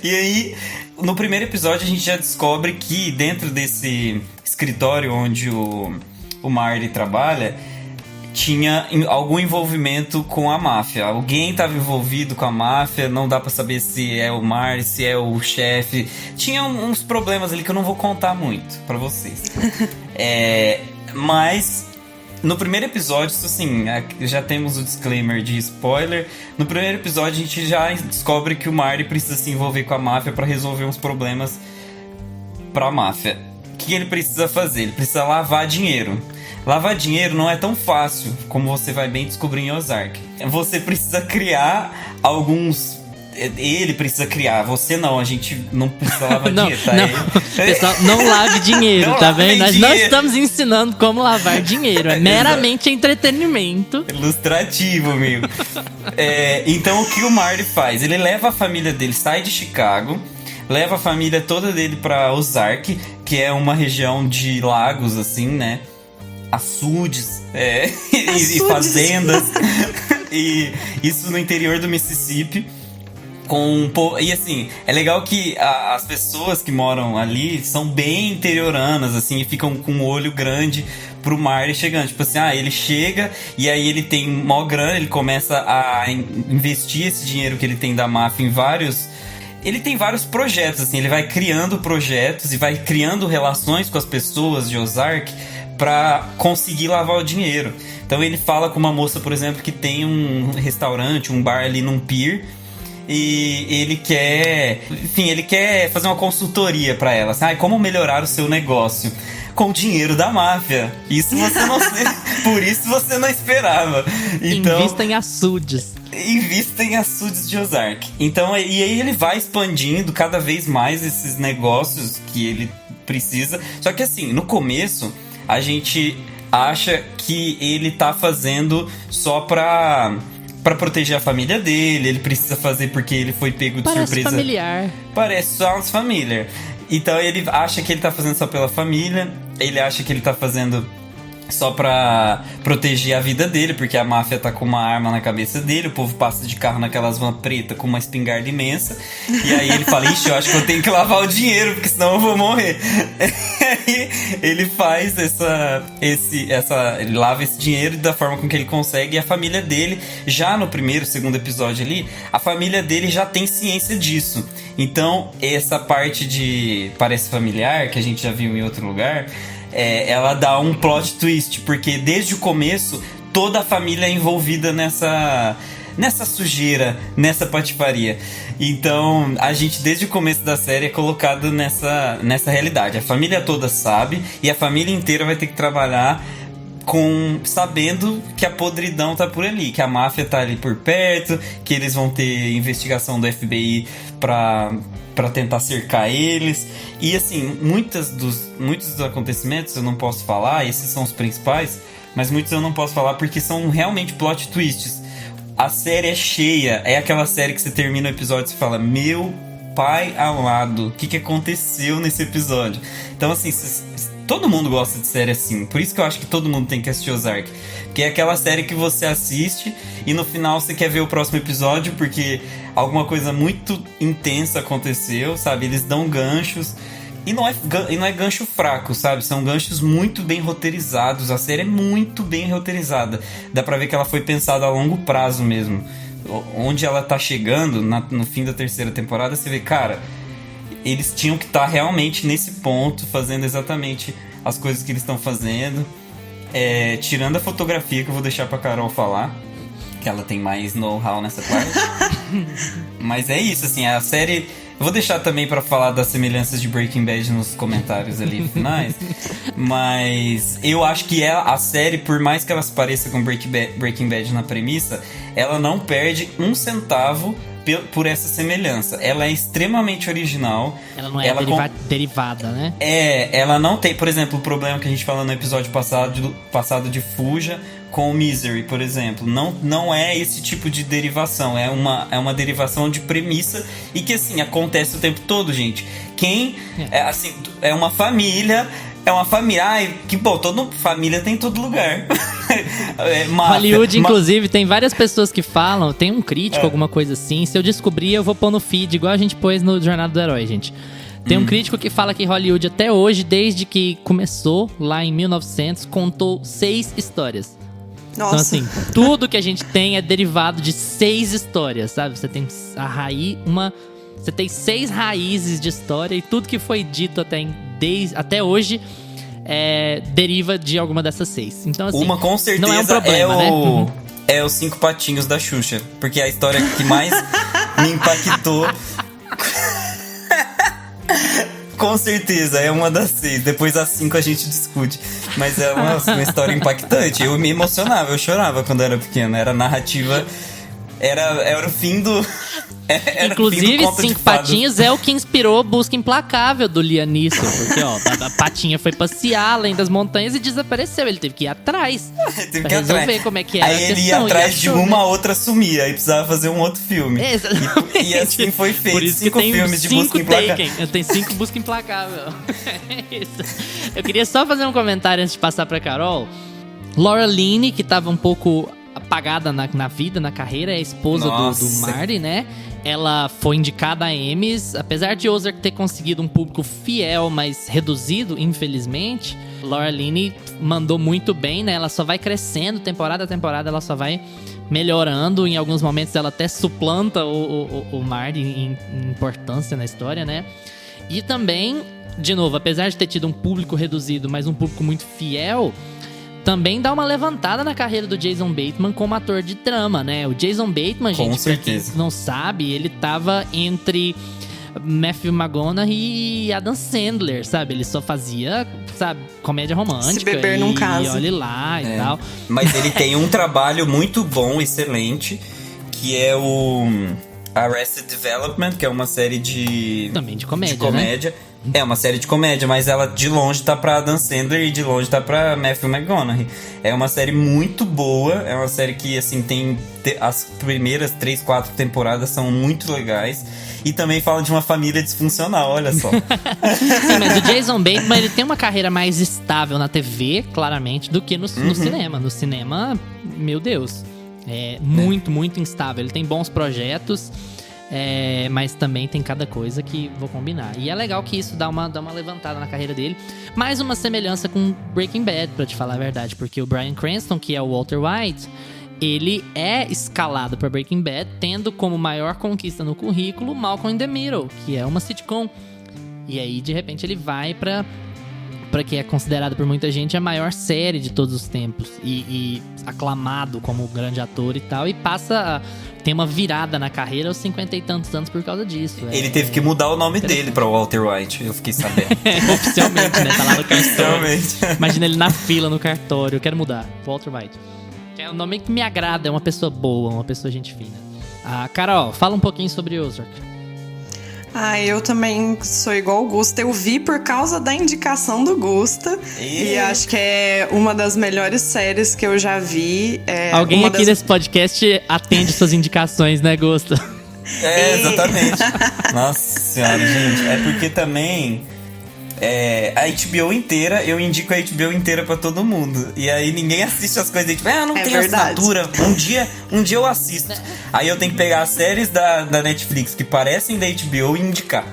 E aí, no primeiro episódio a gente já descobre que dentro desse escritório onde o Marty trabalha, tinha algum envolvimento com a máfia. Alguém estava envolvido com a máfia, não dá pra saber se é o Marty, se é o chefe. Tinha uns problemas ali que eu não vou contar muito pra vocês. Mas no primeiro episódio, isso assim, já temos o disclaimer de spoiler. No primeiro episódio a gente já descobre que o Marty precisa se envolver com a máfia pra resolver uns problemas pra máfia. O que ele precisa fazer? Ele precisa lavar dinheiro. Lavar dinheiro não é tão fácil, como você vai bem descobrir em Ozark. Você precisa criar alguns... Ele precisa criar, você não, a gente não precisa lavar dinheiro, tá? Não. Pessoal, não lave dinheiro, não tá vendo? Nós não dinheiro. estamos ensinando como lavar dinheiro, é meramente entretenimento. Ilustrativo, amigo. Então o que o Marty faz? Ele leva a família dele, sai de Chicago, leva a família toda dele pra Ozark, que é uma região de lagos, assim, né? Açudes, e fazendas. E isso no interior do Mississippi. E assim, é legal que as pessoas que moram ali são bem interioranas, assim, e ficam com um olho grande pro Marty chegando. Tipo assim, ele chega e aí ele tem mó grana, ele começa a investir esse dinheiro que ele tem da máfia em vários... Ele tem vários projetos, assim, ele vai criando projetos e vai criando relações com as pessoas de Ozark pra conseguir lavar o dinheiro. Então ele fala com uma moça, por exemplo, que tem um restaurante, um bar ali num pier, e ele quer fazer uma consultoria pra ela, assim, como melhorar o seu negócio com o dinheiro da máfia. Por isso você não esperava. Então, invista em açudes. Invista em açudes de Ozark. Então, e aí ele vai expandindo cada vez mais esses negócios que ele precisa. Só que assim, no começo, a gente acha que ele tá fazendo só pra proteger a família dele. Ele precisa fazer porque ele foi pego de surpresa. Parece só familiar. Então ele acha que ele tá fazendo só pela família. Ele acha que ele tá fazendo só pra proteger a vida dele, porque a máfia tá com uma arma na cabeça dele, o povo passa de carro naquelas van preta com uma espingarda imensa, e aí ele fala, ixi, eu acho que eu tenho que lavar o dinheiro, porque senão eu vou morrer. Aí ele faz ele lava esse dinheiro da forma com que ele consegue, e a família dele, já no segundo episódio ali, a família dele já tem ciência disso. Então, essa parte de parece familiar, que a gente já viu em outro lugar, ela dá um plot twist, porque desde o começo toda a família é envolvida nessa sujeira, nessa patifaria. Então a gente desde o começo da série é colocado nessa realidade. A família toda sabe, e a família inteira vai ter que trabalhar sabendo que a podridão tá por ali, que a máfia tá ali por perto, que eles vão ter investigação do FBI pra tentar cercar eles. E assim, muitos dos acontecimentos eu não posso falar, esses são os principais, mas muitos eu não posso falar porque são realmente plot twists. A série é cheia, é aquela série que você termina o episódio e você fala, meu pai amado, o que aconteceu nesse episódio? Então assim, todo mundo gosta de série assim, por isso que eu acho que todo mundo tem que assistir Ozark, que é aquela série que você assiste e no final você quer ver o próximo episódio porque alguma coisa muito intensa aconteceu, sabe? Eles dão ganchos, e não é gancho fraco, sabe? São ganchos muito bem roteirizados, a série é muito bem roteirizada, dá pra ver que ela foi pensada a longo prazo mesmo. Onde ela tá chegando, no fim da terceira temporada, você vê, cara, eles tinham que estar realmente nesse ponto, fazendo exatamente as coisas que eles estão fazendo. Tirando a fotografia, que eu vou deixar pra Carol falar, que ela tem mais know-how nessa parte. Mas é isso, assim, a série... Eu vou deixar também pra falar das semelhanças de Breaking Bad nos comentários ali finais. Mas eu acho que a série, por mais que ela se pareça com Breaking Bad na premissa, ela não perde um centavo por essa semelhança. Ela é extremamente original. Ela não é derivada, né? Ela não tem, por exemplo, o problema que a gente falou no episódio passado de Fuja com o Misery, por exemplo. Não é esse tipo de derivação. É uma derivação de premissa e que, assim, acontece o tempo todo, gente. É uma família... Ai, que bom, toda família tem em todo lugar. Hollywood, inclusive, tem várias pessoas que falam, tem um crítico, alguma coisa assim. Se eu descobrir, eu vou pôr no feed, igual a gente pôs no Jornada do Herói, gente. Tem um crítico que fala que Hollywood até hoje, desde que começou, lá em 1900, contou 6 histórias. Nossa. Então, assim, tudo que a gente tem é derivado de 6 histórias, sabe? Você tem Você tem 6 raízes de história e tudo que foi dito até hoje deriva de alguma dessas 6. Então, assim, uma com certeza não é um problema, né? É os 5 patinhos da Xuxa. Porque é a história que mais me impactou. Com certeza, é uma das 6. Depois das 5 a gente discute. Mas é uma história impactante. Eu me emocionava, eu chorava quando era pequeno. Era narrativa... Era o fim do... Inclusive, 5 patinhos é o que inspirou Busca Implacável do Liam Neeson. Porque, ó, a patinha foi passear além das montanhas e desapareceu. Ele teve que ir atrás. Teve pra que resolver atrás. como é que era aí a ele questão. ia atrás de uma, a outra sumia. Aí precisava fazer um outro filme. Exatamente. E assim foi feito. Por isso 5 que tem filmes de 5 Busca Implacável. Taken. Tem 5 Busca Implacável. É isso. Eu queria só fazer um comentário antes de passar pra Carol. Laura Linney, que tava um pouco apagada na vida, na carreira, é a esposa do Marty, né? Ela foi indicada a Emmys, apesar de Ozark ter conseguido um público fiel, mas reduzido, infelizmente. Laura Linney mandou muito bem, né? Ela só vai crescendo, temporada a temporada, ela só vai melhorando. Em alguns momentos ela até suplanta o Marty em importância na história, né? E também, de novo, apesar de ter tido um público reduzido, mas um público muito fiel, também dá uma levantada na carreira do Jason Bateman como ator de drama, né? O Jason Bateman, gente, pra quem não sabe, ele tava entre Matthew McConaughey e Adam Sandler, sabe? Ele só fazia, sabe, comédia romântica. Se beber num caso. E olhe lá e tal. Mas ele tem um trabalho muito bom, excelente, que é o Arrested Development, que é uma série também de comédia, né? É uma série de comédia, mas ela de longe tá pra Adam Sandler e de longe tá pra Matthew McConaughey. É uma série muito boa, é uma série que, assim, tem... As primeiras 3, 4 temporadas são muito legais. E também fala de uma família disfuncional, olha só. Sim, mas o Jason Bateman, ele tem uma carreira mais estável na TV, claramente, do que no cinema. No cinema, meu Deus, é muito instável. Ele tem bons projetos, mas também tem cada coisa que vou combinar. E é legal que isso dá uma levantada na carreira dele. Mais uma semelhança com Breaking Bad, pra te falar a verdade. Porque o Bryan Cranston, que é o Walter White, ele é escalado para Breaking Bad, tendo como maior conquista no currículo Malcolm in the Middle, que é uma sitcom. E aí, de repente, ele vai pra que é considerado por muita gente a maior série de todos os tempos. E aclamado como grande ator e tal. E tem uma virada na carreira aos 50 e tantos anos por causa disso. Ele teve que mudar o nome dele pra Walter White, eu fiquei sabendo. Oficialmente, né? Tá lá no cartório. Oficialmente. Imagina ele na fila, no cartório. Eu quero mudar. Walter White. É um nome que me agrada, é uma pessoa boa, uma pessoa gente fina. Carol, fala um pouquinho sobre Ozark. Eu também sou igual o Gusta. Eu vi por causa da indicação do Gusta. E acho que é uma das melhores séries que eu já vi. Alguém aqui nesse podcast atende suas indicações, né, Gusta? Exatamente. Nossa senhora, gente. É porque também... a HBO inteira, eu indico a HBO inteira pra todo mundo. E aí ninguém assiste as coisas tipo, não tem assinatura. Um dia eu assisto. Aí eu tenho que pegar as séries da Netflix que parecem da HBO e indicar.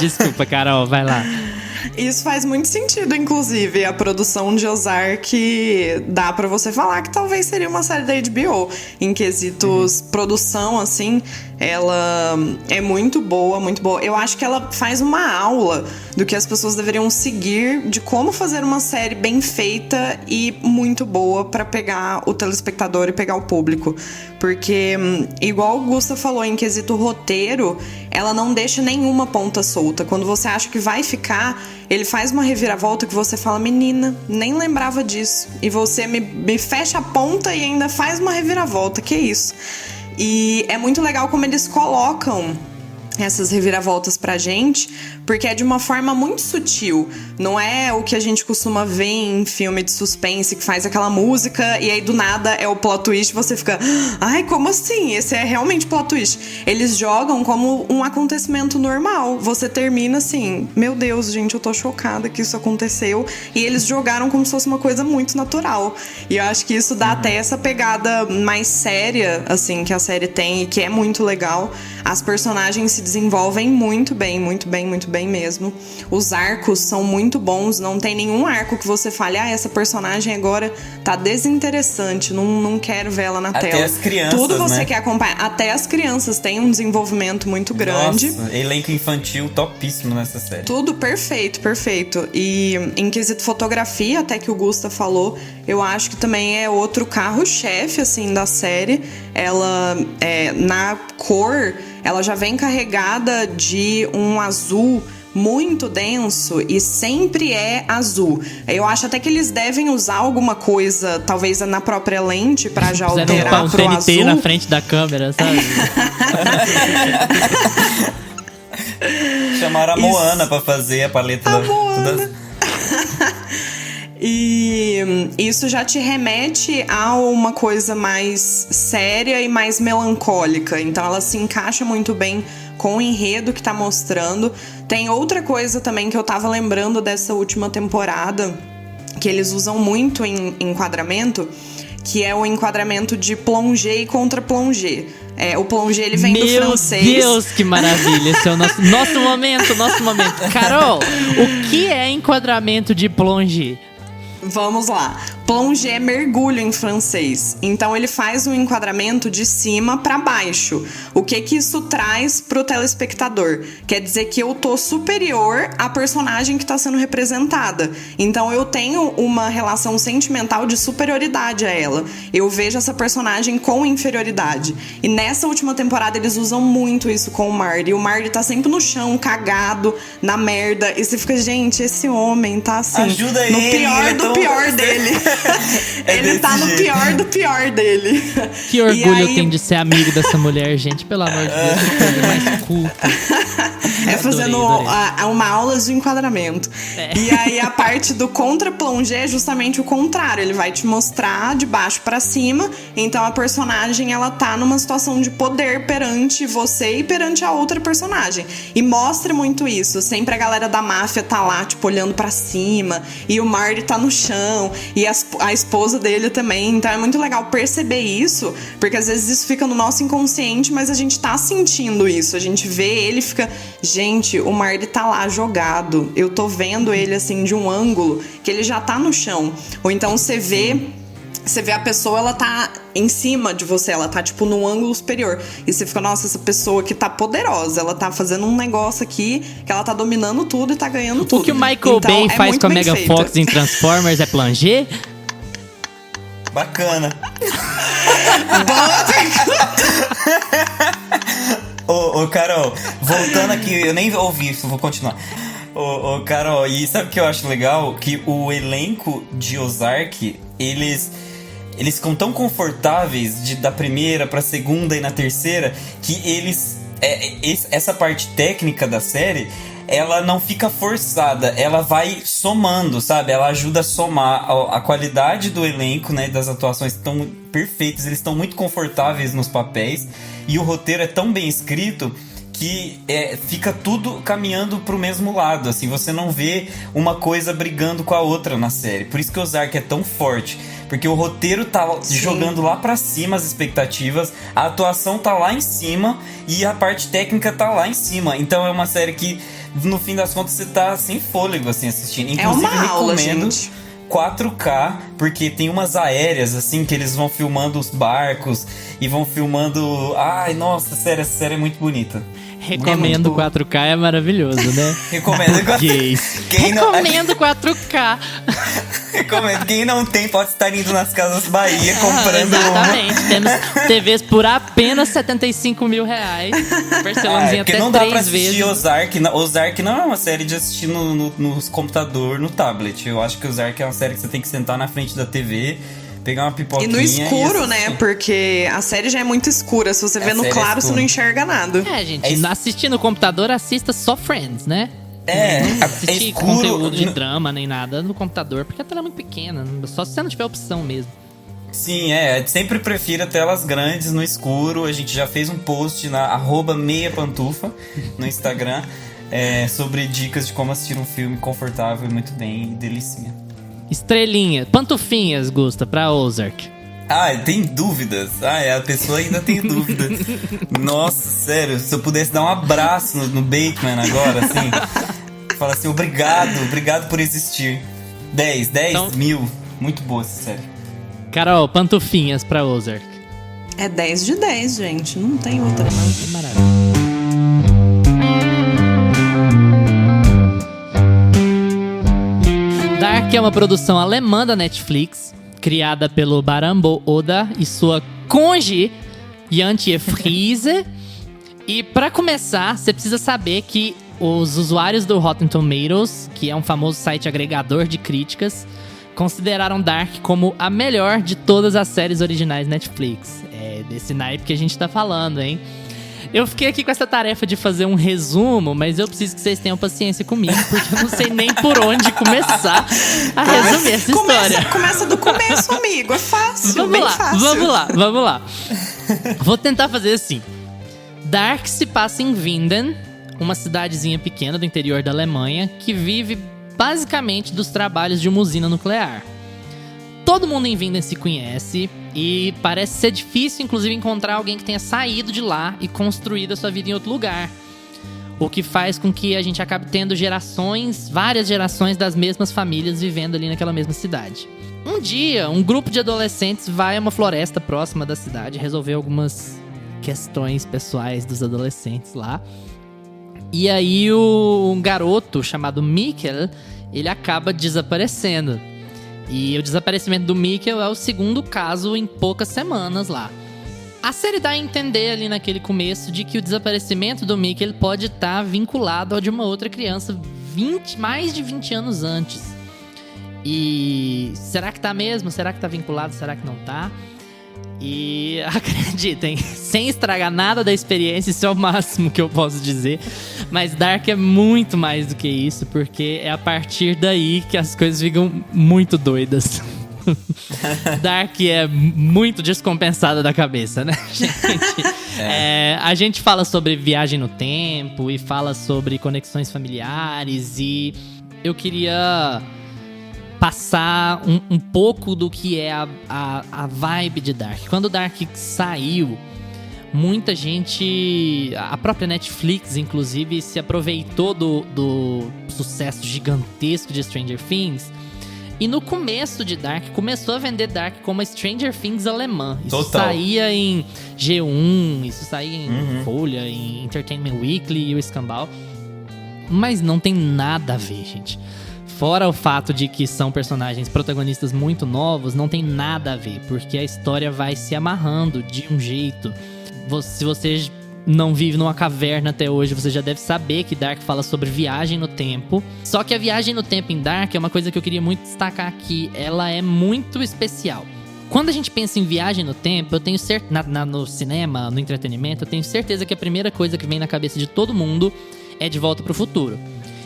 Desculpa, Carol, vai lá. Isso faz muito sentido, inclusive. A produção de Ozark dá pra você falar que talvez seria uma série da HBO. Em quesitos produção, assim, ela é muito boa, muito boa. Eu acho que ela faz uma aula do que as pessoas deveriam seguir de como fazer uma série bem feita e muito boa pra pegar o telespectador e pegar o público. Porque, igual o Gusta falou, em quesito roteiro, ela não deixa nenhuma ponta solta. Quando você acha que vai ficar, ele faz uma reviravolta que você fala, menina, nem lembrava disso. E você me fecha a ponta e ainda faz uma reviravolta, que isso. E é muito legal como eles colocam essas reviravoltas pra gente, porque é de uma forma muito sutil. Não é o que a gente costuma ver em filme de suspense, que faz aquela música e aí do nada é o plot twist, você fica, ai, como assim? Esse é realmente plot twist. Eles jogam como um acontecimento normal. Você termina assim, meu Deus, gente, eu tô chocada que isso aconteceu. E eles jogaram como se fosse uma coisa muito natural. E eu acho que isso dá até essa pegada mais séria, assim, que a série tem e que é muito legal. As personagens se desenvolvem muito bem mesmo. Os arcos são muito bons, não tem nenhum arco que você fale, essa personagem agora tá desinteressante, não quero ver ela na tela. Até as crianças, tudo você né? quer acompanhar. Até as crianças têm um desenvolvimento muito grande. Nossa, elenco infantil topíssimo nessa série. Tudo perfeito. E em quesito fotografia, até que o Gusta falou, eu acho que também é outro carro-chefe, assim, da série. Ela, na cor, ela já vem carregada de um azul muito denso e sempre é azul. Eu acho até que eles devem usar alguma coisa, talvez na própria lente, pra já alterar pro TNT azul. na frente da câmera, sabe? Chamaram a Moana pra fazer a paleta da Moana. E isso já te remete a uma coisa mais séria e mais melancólica. Então ela se encaixa muito bem com o enredo que tá mostrando. Tem outra coisa também que eu tava lembrando dessa última temporada, que eles usam muito em enquadramento, que é o enquadramento de plongé e contra-plongé. O plongé, ele vem do francês. Meu Deus, que maravilha! Esse é o nosso momento. Carol, o que é enquadramento de plongé? Vamos lá. Plongé é mergulho em francês. Então ele faz um enquadramento de cima para baixo. O que isso traz pro telespectador? Quer dizer que eu tô superior à personagem que tá sendo representada. Então eu tenho uma relação sentimental de superioridade a ela. Eu vejo essa personagem com inferioridade. E nessa última temporada eles usam muito isso com o Marty. O Marty tá sempre no chão, cagado, na merda. E você fica, gente, esse homem tá assim, ajuda no ele, pior do pior dele. Ele tá no pior do pior dele. Que orgulho eu tenho de ser amigo dessa mulher, gente. Pelo amor de Deus, que coisa mais culta. fazendo adorei. Uma aula de enquadramento. E aí a parte do contra-plongé é justamente o contrário. Ele vai te mostrar de baixo pra cima. Então a personagem, ela tá numa situação de poder perante você e perante a outra personagem. E mostra muito isso. Sempre a galera da máfia tá lá, tipo, olhando pra cima. E o Marty tá no chão. E a esposa dele também. Então é muito legal perceber isso. Porque às vezes isso fica no nosso inconsciente, mas a gente tá sentindo isso. A gente vê ele e fica... Gente, o Marty tá lá jogado. Eu tô vendo ele, assim, de um ângulo que ele já tá no chão. Ou então você vê a pessoa, ela tá em cima de você, ela tá, tipo, no ângulo superior. E você fica, nossa, essa pessoa aqui tá poderosa. Ela tá fazendo um negócio aqui que ela tá dominando tudo e tá ganhando tudo. O que o Michael Bay faz com a Megan Fox em Transformers é planger? Bacana. Ô, Carol, voltando aqui, eu nem ouvi isso, vou continuar. Ô, Carol, e sabe o que eu acho legal? Que o elenco de Ozark, eles ficam tão confortáveis da primeira pra segunda e na terceira, que essa parte técnica da série, ela não fica forçada, ela vai somando, sabe? Ela ajuda a somar a qualidade do elenco, né? Das atuações estão perfeitas, eles estão muito confortáveis nos papéis, e o roteiro é tão bem escrito que fica tudo caminhando pro mesmo lado, assim, você não vê uma coisa brigando com a outra na série. Por isso que o Ozark é tão forte, porque o roteiro tá jogando lá pra cima as expectativas, a atuação tá lá em cima e a parte técnica tá lá em cima. Então é uma série que, no fim das contas, você tá sem fôlego, assim, assistindo. Inclusive, uma aula, recomendo gente. 4K, porque tem umas aéreas, assim, que eles vão filmando os barcos e vão filmando... Ai, nossa, sério, essa série é muito bonita. Recomendo 4K, é maravilhoso, né? Recomendo. Gays. Recomendo 4K. Recomendo. Quem não tem pode estar indo nas Casas Bahia comprando exatamente. Temos TVs por apenas R$75 mil. Parcelamos em até 3 vezes. Não dá pra assistir Ozark. Ozark não é uma série de assistir no computador, no tablet. Eu acho que Ozark é uma série que você tem que sentar na frente da TV, pegar uma pipoquinha. E no escuro, né? Porque a série já é muito escura. Se você vê no claro, você não enxerga nada. Gente, assistir no computador, assista só Friends, né? Não assistir escuro, conteúdo de drama nem nada no computador, porque a tela é muito pequena. Só se você não tiver opção mesmo. Sim, sempre prefiro telas grandes no escuro. A gente já fez um post na @meiapantufa no Instagram sobre dicas de como assistir um filme confortável e muito bem, e delicinha. Estrelinha, pantufinhas, Gusta, pra Ozark. Tem dúvidas. A pessoa ainda tem dúvidas. Nossa, sério, se eu pudesse dar um abraço no Bateman agora, assim, falar assim, obrigado por existir. 10 então, mil. Muito boa essa série. Carol, pantufinhas pra Ozark. É 10 de 10, gente. Não tem outra, não. Que maravilha. Dark é uma produção alemã da Netflix, criada pelo Baran-bo Oda e sua cônjuge Jantje Friese. E pra começar, você precisa saber que os usuários do Rotten Tomatoes, que é um famoso site agregador de críticas, consideraram Dark como a melhor de todas as séries originais Netflix. É desse naipe que a gente tá falando, hein? Eu fiquei aqui com essa tarefa de fazer um resumo, mas eu preciso que vocês tenham paciência comigo, porque eu não sei nem por onde começar a resumir essa história. Começa do começo, amigo. É fácil, Vamos lá. Vou tentar fazer assim. Dark se passa em Winden, uma cidadezinha pequena do interior da Alemanha, que vive basicamente dos trabalhos de uma usina nuclear. Todo mundo em Winden se conhece e parece ser difícil, inclusive, encontrar alguém que tenha saído de lá e construído a sua vida em outro lugar. O que faz com que a gente acabe tendo várias gerações das mesmas famílias vivendo ali naquela mesma cidade. Um dia, um grupo de adolescentes vai a uma floresta próxima da cidade resolver algumas questões pessoais dos adolescentes lá. E aí um garoto chamado Mikkel, ele acaba desaparecendo. E o desaparecimento do Mikkel é o segundo caso em poucas semanas lá. A série dá a entender ali naquele começo de que o desaparecimento do Mikkel pode estar vinculado ao de uma outra criança mais de 20 anos antes. E será que tá mesmo? Será que tá vinculado? Será que não tá? E acreditem, sem estragar nada da experiência, isso é o máximo que eu posso dizer. Mas Dark é muito mais do que isso, porque é a partir daí que as coisas ficam muito doidas. Dark é muito descompensada da cabeça, né, gente? A gente fala sobre viagem no tempo e fala sobre conexões familiares, e eu queria passar um pouco do que é a vibe de Dark. Quando Dark saiu, muita gente, a própria Netflix, inclusive, se aproveitou do sucesso gigantesco de Stranger Things. E no começo de Dark, começou a vender Dark como Stranger Things alemã. Isso saía em G1, isso saía em Folha, em Entertainment Weekly e o Escambau. Mas não tem nada a ver, gente. Fora o fato de que são personagens protagonistas muito novos, não tem nada a ver, porque a história vai se amarrando de um jeito. Se você não vive numa caverna até hoje, você já deve saber que Dark fala sobre viagem no tempo. Só que a viagem no tempo em Dark é uma coisa que eu queria muito destacar aqui. Ela é muito especial. Quando a gente pensa em viagem no tempo, eu tenho certeza, no cinema, no entretenimento, eu tenho certeza que a primeira coisa que vem na cabeça de todo mundo é De Volta pro Futuro.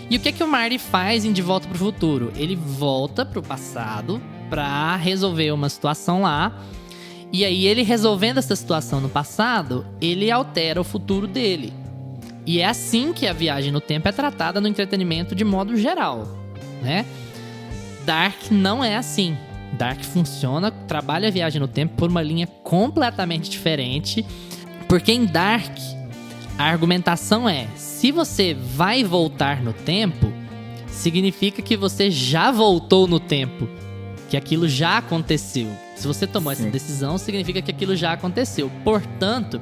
E o que o Marty faz em De Volta pro Futuro? Ele volta pro passado pra resolver uma situação lá. E aí, ele resolvendo essa situação no passado, ele altera o futuro dele. E é assim que a viagem no tempo é tratada no entretenimento de modo geral, né? Dark não é assim. Dark funciona, trabalha a viagem no tempo por uma linha completamente diferente. Porque em Dark, a argumentação é: se você vai voltar no tempo, significa que você já voltou no tempo. Que aquilo já aconteceu. Se você tomou essa decisão, significa que aquilo já aconteceu. Portanto,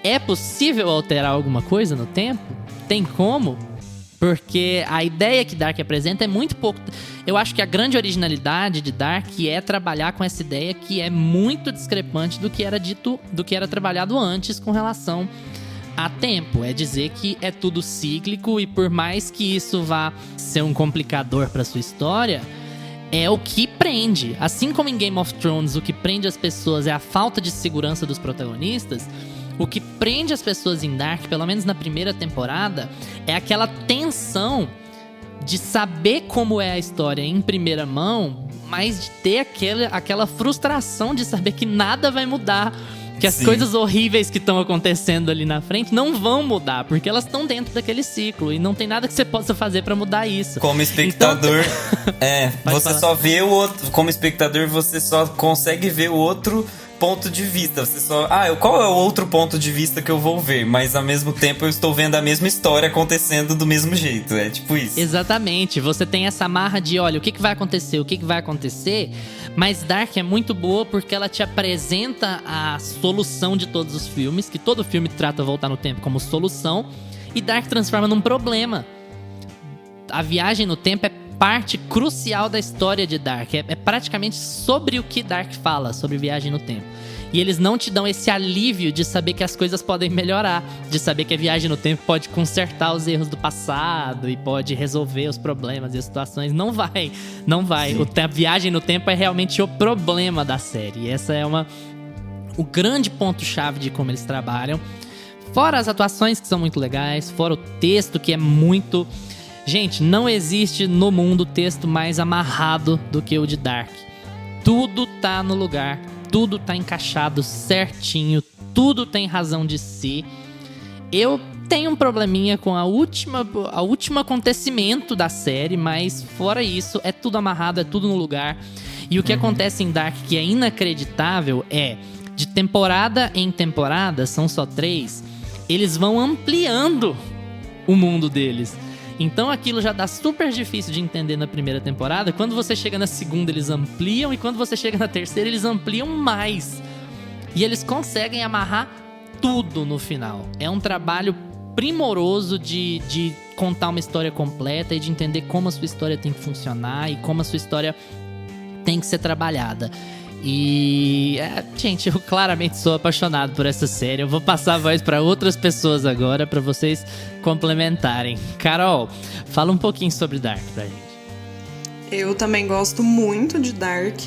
é possível alterar alguma coisa no tempo? Tem como? Porque a ideia que Dark apresenta é muito pouco... Eu acho que a grande originalidade de Dark é trabalhar com essa ideia que é muito discrepante do que era dito, do que era trabalhado antes com relação a tempo. É dizer que é tudo cíclico, e por mais que isso vá ser um complicador para sua história, é o que prende. Assim como em Game of Thrones, o que prende as pessoas é a falta de segurança dos protagonistas, o que prende as pessoas em Dark, pelo menos na primeira temporada, é aquela tensão de saber como é a história em primeira mão, mas de ter aquela frustração de saber que nada vai mudar. Que as coisas horríveis que estão acontecendo ali na frente não vão mudar, porque elas estão dentro daquele ciclo e não tem nada que você possa fazer pra mudar isso. Como espectador, então... você só vê o outro. Como espectador, você só consegue ver o outro ponto de vista. Você só... qual é o outro ponto de vista que eu vou ver? Mas ao mesmo tempo eu estou vendo a mesma história acontecendo do mesmo jeito. É tipo isso. Exatamente. Você tem essa marra de, olha, o que vai acontecer? O que vai acontecer? Mas Dark é muito boa porque ela te apresenta a solução de todos os filmes, que todo filme trata voltar no tempo como solução, e Dark transforma num problema. A viagem no tempo é parte crucial da história de Dark. É praticamente sobre o que Dark fala, sobre viagem no tempo. E eles não te dão esse alívio de saber que as coisas podem melhorar, de saber que a viagem no tempo pode consertar os erros do passado e pode resolver os problemas e as situações. Não vai. A viagem no tempo é realmente o problema da série. E essa é o grande ponto-chave de como eles trabalham. Fora as atuações, que são muito legais, fora o texto, que é muito... Gente, não existe no mundo texto mais amarrado do que o de Dark. Tudo tá no lugar, tudo tá encaixado certinho, tudo tem razão de ser. Eu tenho um probleminha com o último acontecimento da série, mas fora isso, é tudo amarrado, é tudo no lugar. E o que acontece em Dark, que é inacreditável, é, de temporada em temporada, são só 3, eles vão ampliando o mundo deles. Então aquilo já dá super difícil de entender na primeira temporada. Quando você chega na segunda, eles ampliam. E quando você chega na terceira, eles ampliam mais. E eles conseguem amarrar tudo no final. É um trabalho primoroso de contar uma história completa e de entender como a sua história tem que funcionar e como a sua história tem que ser trabalhada. E, gente, eu claramente sou apaixonado por essa série. Eu vou passar a voz para outras pessoas agora, para vocês complementarem. Carol, fala um pouquinho sobre Dark pra gente. Eu também gosto muito de Dark.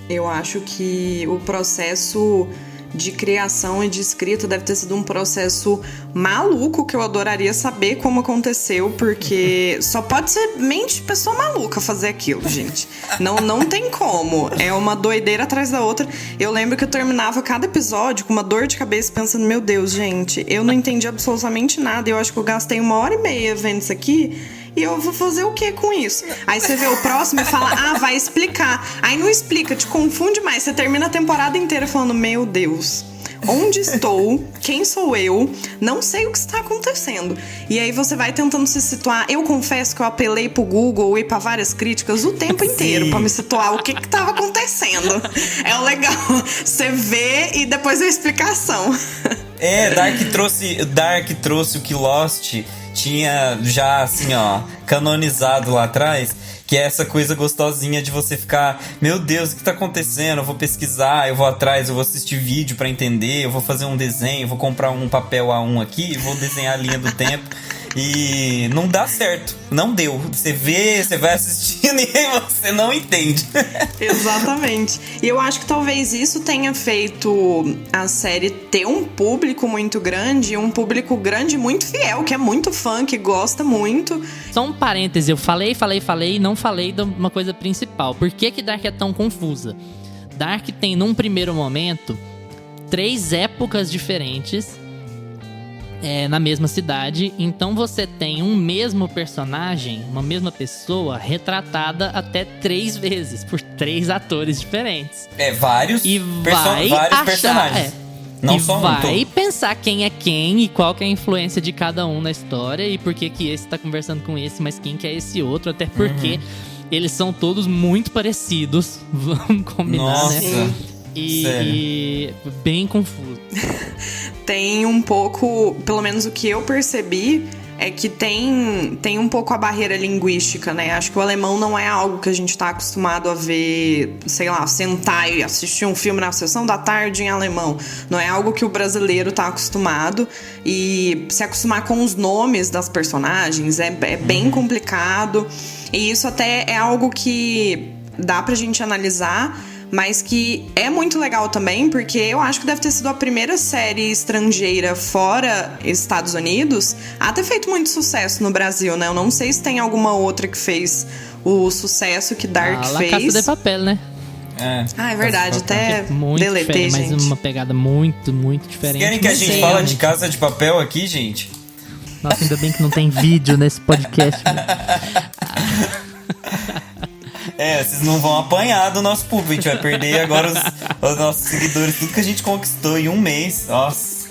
Eu acho que o processo de criação e de escrita deve ter sido um processo maluco, que eu adoraria saber como aconteceu, porque só pode ser mente de pessoa maluca fazer aquilo, gente. Não tem como. É uma doideira atrás da outra. Eu lembro que eu terminava cada episódio com uma dor de cabeça pensando, meu Deus, gente, eu não entendi absolutamente nada. Eu acho que eu gastei 1h30 vendo isso aqui. E eu vou fazer o que com isso? Aí você vê o próximo e fala, vai explicar. Aí não explica, te confunde mais. Você termina a temporada inteira falando, meu Deus, onde estou? Quem sou eu? Não sei o que está acontecendo. E aí você vai tentando se situar. Eu confesso que eu apelei pro Google e pra várias críticas o tempo inteiro pra me situar o que estava acontecendo. É o legal. Você vê e depois a explicação. Dark trouxe o que Lost tinha já, assim, ó, canonizado lá atrás, que é essa coisa gostosinha de você ficar, meu Deus, o que tá acontecendo? Eu vou pesquisar, eu vou atrás, eu vou assistir vídeo pra entender, eu vou fazer um desenho, eu vou comprar um papel A1 aqui, vou desenhar a linha do tempo. E não dá certo, não deu. Você vê, você vai assistindo e você não entende. Exatamente. E eu acho que talvez isso tenha feito a série ter um público muito grande, um público grande muito fiel, que é muito fã, que gosta muito. Só um parêntese, eu falei e não falei de uma coisa principal. Por que Dark é tão confusa? Dark tem, num primeiro momento, 3 épocas diferentes na mesma cidade. Então você tem um mesmo personagem, uma mesma pessoa retratada até 3 vezes por 3 atores diferentes. Vários personagens. Não e só vai pensar quem é quem e qual que é a influência de cada um na história e por que esse tá conversando com esse, mas quem que é esse outro, até porque eles são todos muito parecidos. Vamos combinar, Nossa. né? E bem confuso. Tem um pouco, pelo menos o que eu percebi, é que tem um pouco a barreira linguística, né? Acho que o alemão não é algo que a gente tá acostumado a ver, sei lá, sentar e assistir um filme na sessão da tarde em alemão. Não é algo que o brasileiro tá acostumado. E se acostumar com os nomes das personagens é bem complicado. E isso até é algo que dá pra gente analisar, mas que é muito legal também, porque eu acho que deve ter sido a primeira série estrangeira fora Estados Unidos a ter feito muito sucesso no Brasil, né? Eu não sei se tem alguma outra que fez o sucesso que Dark fez. La Casa de Papel, né? É verdade, até muito deletei, gente. Mas uma pegada muito, muito diferente. Querem que a gente fale de Casa de Papel aqui, gente? Nossa, ainda bem que não tem vídeo nesse podcast. Vocês não vão apanhar do nosso público. A gente vai perder agora os nossos seguidores, tudo que a gente conquistou em um mês. Nossa.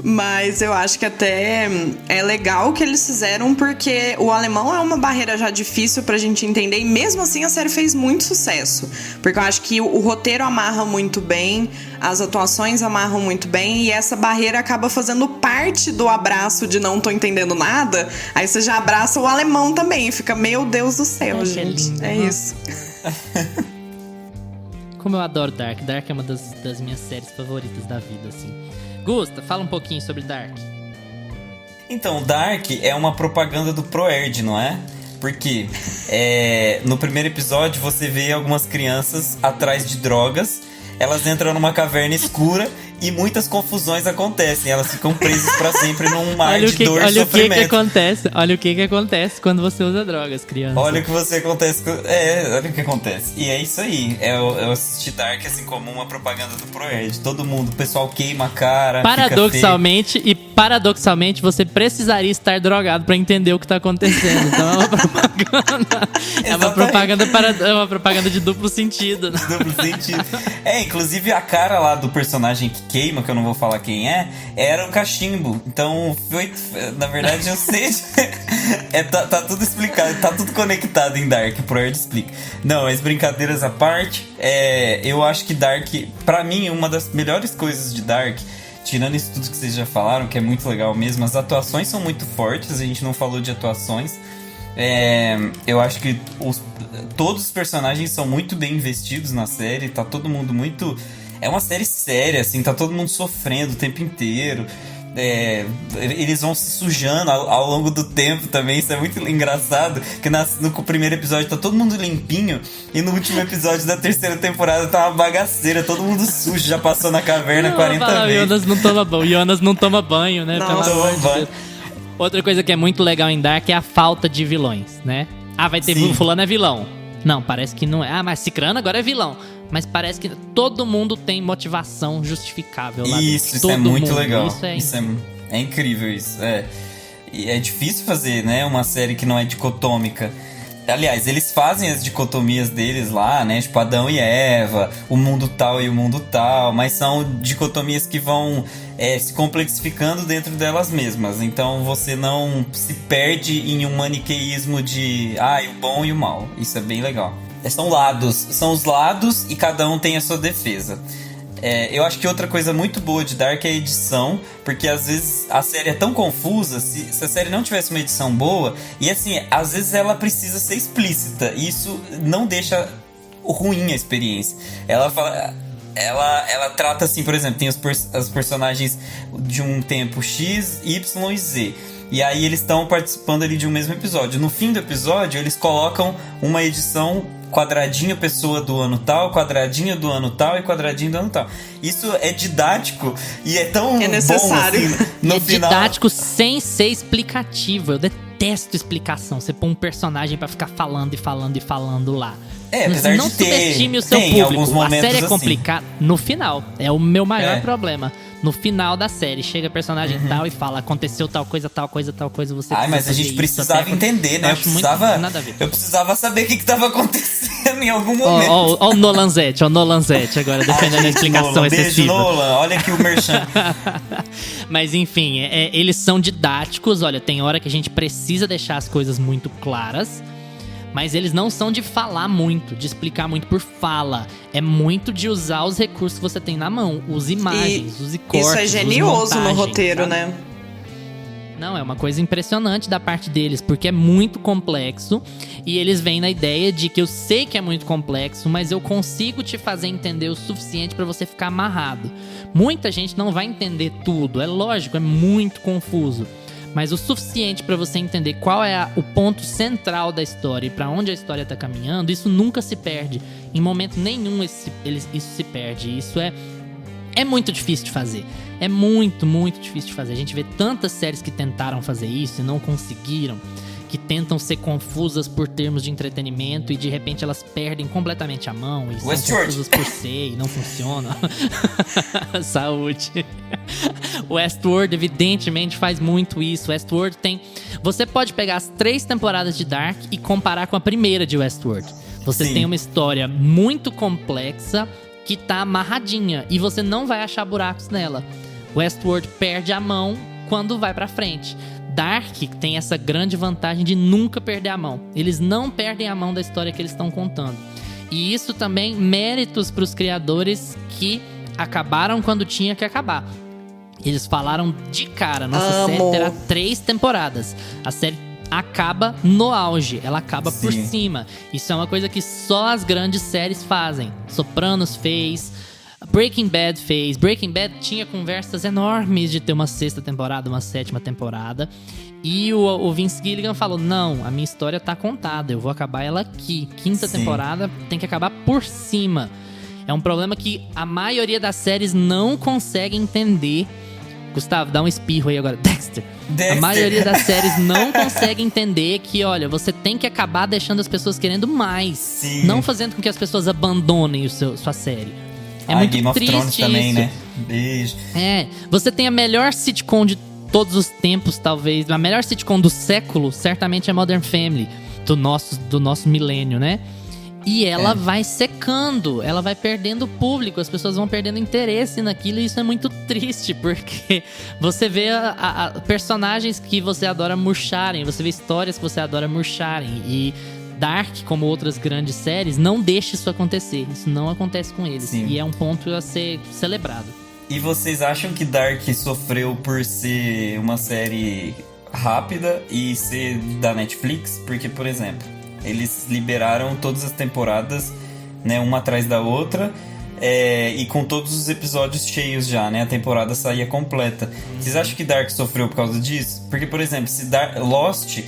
Mas eu acho que até é legal o que eles fizeram, porque o alemão é uma barreira já difícil pra gente entender, e mesmo assim a série fez muito sucesso, porque eu acho que o roteiro amarra muito bem, as atuações amarram muito bem, e essa barreira acaba fazendo parte do abraço de não tô entendendo nada. Aí você já abraça o alemão também e fica, meu Deus do céu, gente. Lindo, é isso. Como eu adoro Dark. Dark é uma das minhas séries favoritas da vida, assim. Gusta, fala um pouquinho sobre Dark. Então, Dark é uma propaganda do ProErd, não é? Porque no primeiro episódio você vê algumas crianças atrás de drogas. Elas entram numa caverna escura e muitas confusões acontecem. Elas ficam presas pra sempre num mar de dor e sofrimento. Olha o que acontece quando você usa drogas, criança. Olha o que acontece. E é isso aí. Eu assisti Dark assim como uma propaganda do ProErd. Todo mundo, o pessoal queima a cara. Paradoxalmente, você precisaria estar drogado pra entender o que tá acontecendo. Então é uma propaganda. É uma propaganda de duplo sentido. Né? Duplo sentido. Inclusive a cara lá do personagem que queima, que eu não vou falar quem era um cachimbo. Então, na verdade, eu sei. Tá tudo explicado, tá tudo conectado em Dark, o ProErd explica. Não, mas brincadeiras à parte, eu acho que Dark, pra mim, uma das melhores coisas de Dark, tirando isso tudo que vocês já falaram, que é muito legal mesmo, as atuações são muito fortes, a gente não falou de atuações. Eu acho que todos os personagens são muito bem investidos na série, tá todo mundo muito... É uma série séria, assim, tá todo mundo sofrendo o tempo inteiro. eles vão se sujando ao longo do tempo também. Isso é muito engraçado, que no primeiro episódio tá todo mundo limpinho, e no último episódio da terceira temporada tá uma bagaceira, todo mundo sujo, já passou na caverna 40 vezes. O Jonas não toma banho, né? Não toma banho. Outra coisa que é muito legal em Dark é a falta de vilões, né? Vai ter fulano é vilão. Não, parece que não é. Mas Cicrano agora é vilão. Mas parece que todo mundo tem motivação justificável lá dentro. Isso é muito legal. É incrível isso. E é difícil fazer, né, uma série que não é dicotômica. Aliás, eles fazem as dicotomias deles lá, né? Tipo Adão e Eva, o mundo tal e o mundo tal. Mas são dicotomias que vão se complexificando dentro delas mesmas. Então você não se perde em um maniqueísmo de o bom e o mal. Isso é bem legal. São os lados e cada um tem a sua defesa. Eu acho que outra coisa muito boa de Dark é a edição, porque às vezes a série é tão confusa, se a série não tivesse uma edição boa, e assim, às vezes ela precisa ser explícita, e isso não deixa ruim a experiência. Ela trata assim, por exemplo, tem os personagens de um tempo X, Y e Z. E aí eles estão participando ali de um mesmo episódio. No fim do episódio, eles colocam uma edição quadradinho pessoa do ano tal, quadradinho do ano tal e quadradinho do ano tal. Isso é didático e é tão necessário. Bom assim, no final. Didático sem ser explicativo. Eu detesto explicação. Você põe um personagem pra ficar falando e falando e falando lá. Apesar não de ter, subestime o seu público. Alguns momentos a série é assim. complicada no final. É o meu maior problema. No final da série, chega personagem tal e fala: aconteceu tal coisa, você mas a gente precisava entender, né? Eu precisava saber o que estava acontecendo em algum momento. Ó o Nolanzete agora, defendendo a explicação excessiva. Beijo, Nolan, olha aqui o merchan. Mas enfim, eles são didáticos. Olha, tem hora que a gente precisa deixar as coisas muito claras. Mas eles não são de falar muito, de explicar muito por fala. É muito de usar os recursos que você tem na mão. Os imagens, os cortes, isso é genioso no roteiro, sabe? né? Não, é uma coisa impressionante da parte deles, porque é muito complexo. E eles vêm na ideia de que eu sei que é muito complexo, mas eu consigo te fazer entender o suficiente pra você ficar amarrado. Muita gente não vai entender tudo, é lógico, é muito confuso. Mas o suficiente para você entender qual é o ponto central da história e para onde a história tá caminhando, isso nunca se perde. Em momento nenhum isso se perde. Isso é muito difícil de fazer. É muito, muito difícil de fazer. A gente vê tantas séries que tentaram fazer isso e não conseguiram, que tentam ser confusas por termos de entretenimento e de repente elas perdem completamente a mão e são confusas por ser e não funcionam. Saúde. Westworld evidentemente faz muito isso. Westworld tem... Você pode pegar as 3 temporadas de Dark e comparar com a primeira de Westworld. Você tem uma história muito complexa que tá amarradinha e você não vai achar buracos nela. Westworld perde a mão quando vai pra frente. Dark tem essa grande vantagem de nunca perder a mão. Eles não perdem a mão da história que eles estão contando. E isso também méritos pros criadores que acabaram quando tinha que acabar. Eles falaram de cara, nossa série terá 3 temporadas. A série acaba no auge, ela acaba por cima. Isso é uma coisa que só as grandes séries fazem. Sopranos fez, Breaking Bad fez. Breaking Bad tinha conversas enormes de ter uma 6ª temporada, uma 7ª temporada. E o Vince Gilligan falou: não, a minha história tá contada, eu vou acabar ela aqui. 5ª temporada tem que acabar por cima. É um problema que a maioria das séries não consegue entender. Gustavo, dá um espirro aí agora. Dexter. A maioria das séries não consegue entender que, olha, você tem que acabar deixando as pessoas querendo mais. Não fazendo com que as pessoas abandonem sua série. É muito Game triste of Thrones também, isso. né? Beijo. Você tem a melhor sitcom de todos os tempos, talvez. A melhor sitcom do século, certamente é Modern Family. Do nosso milênio, né? E ela vai secando, ela vai perdendo público, as pessoas vão perdendo interesse naquilo, e isso é muito triste, porque você vê personagens que você adora murcharem, você vê histórias que você adora murcharem, e Dark, como outras grandes séries, não deixa isso acontecer, isso não acontece com eles, e é um ponto a ser celebrado. E vocês acham que Dark sofreu por ser uma série rápida e ser da Netflix? Porque, por exemplo, eles liberaram todas as temporadas, né, uma atrás da outra. e com todos os episódios cheios já, né? A temporada saía completa. Vocês acham que Dark sofreu por causa disso? Porque, por exemplo, se Lost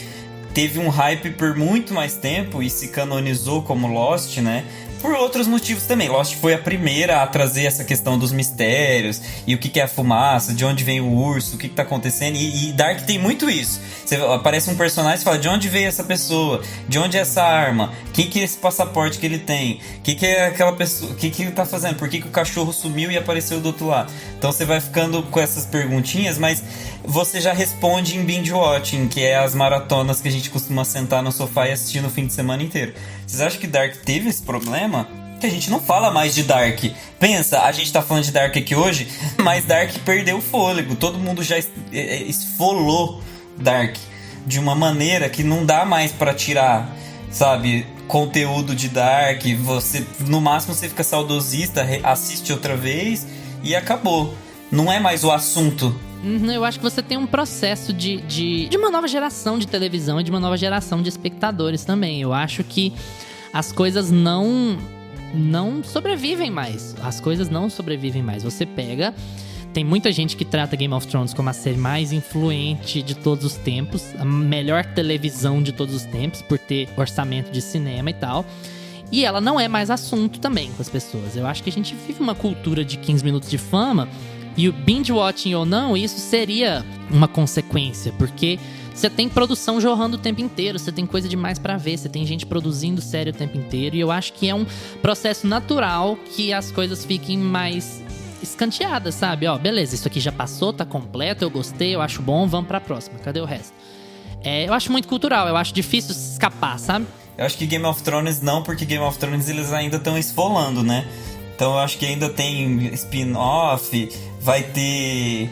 teve um hype por muito mais tempo e se canonizou como Lost, né? Por outros motivos também. Lost foi a primeira a trazer essa questão dos mistérios e o que é a fumaça, de onde vem o urso, o que tá acontecendo. E Dark tem muito isso. Aparece um personagem e fala de onde veio essa pessoa, de onde é essa arma, quem que é esse passaporte que ele tem, que é aquela pessoa, o que ele tá fazendo, por que o cachorro sumiu e apareceu do outro lado. Então você vai ficando com essas perguntinhas, mas você já responde em binge watching, que é as maratonas que a gente costuma sentar no sofá e assistir no fim de semana inteiro. Vocês acham que Dark teve esse problema? Que a gente não fala mais de Dark. Pensa, a gente tá falando de Dark aqui hoje, mas Dark perdeu o fôlego. Todo mundo já esfolou Dark de uma maneira que não dá mais pra tirar, sabe, conteúdo de Dark. Você, no máximo, você fica saudosista, assiste outra vez e acabou. Não é mais o assunto. Eu acho que você tem um processo de uma nova geração de televisão e de uma nova geração de espectadores também. Eu acho que as coisas não sobrevivem mais. As coisas não sobrevivem mais. Você pega... Tem muita gente que trata Game of Thrones como a série mais influente de todos os tempos. A melhor televisão de todos os tempos, por ter orçamento de cinema e tal. E ela não é mais assunto também com as pessoas. Eu acho que a gente vive uma cultura de 15 minutos de fama... E o binge-watching ou não, isso seria uma consequência, porque você tem produção jorrando o tempo inteiro, você tem coisa demais pra ver, você tem gente produzindo série o tempo inteiro, e eu acho que é um processo natural que as coisas fiquem mais escanteadas, sabe? Ó, beleza, isso aqui já passou, tá completo, eu gostei, eu acho bom, vamos pra próxima, cadê o resto? Eu acho muito cultural, eu acho difícil escapar, sabe? Eu acho que Game of Thrones não, porque Game of Thrones eles ainda estão esfolando, né? Então eu acho que ainda tem spin-off, vai ter...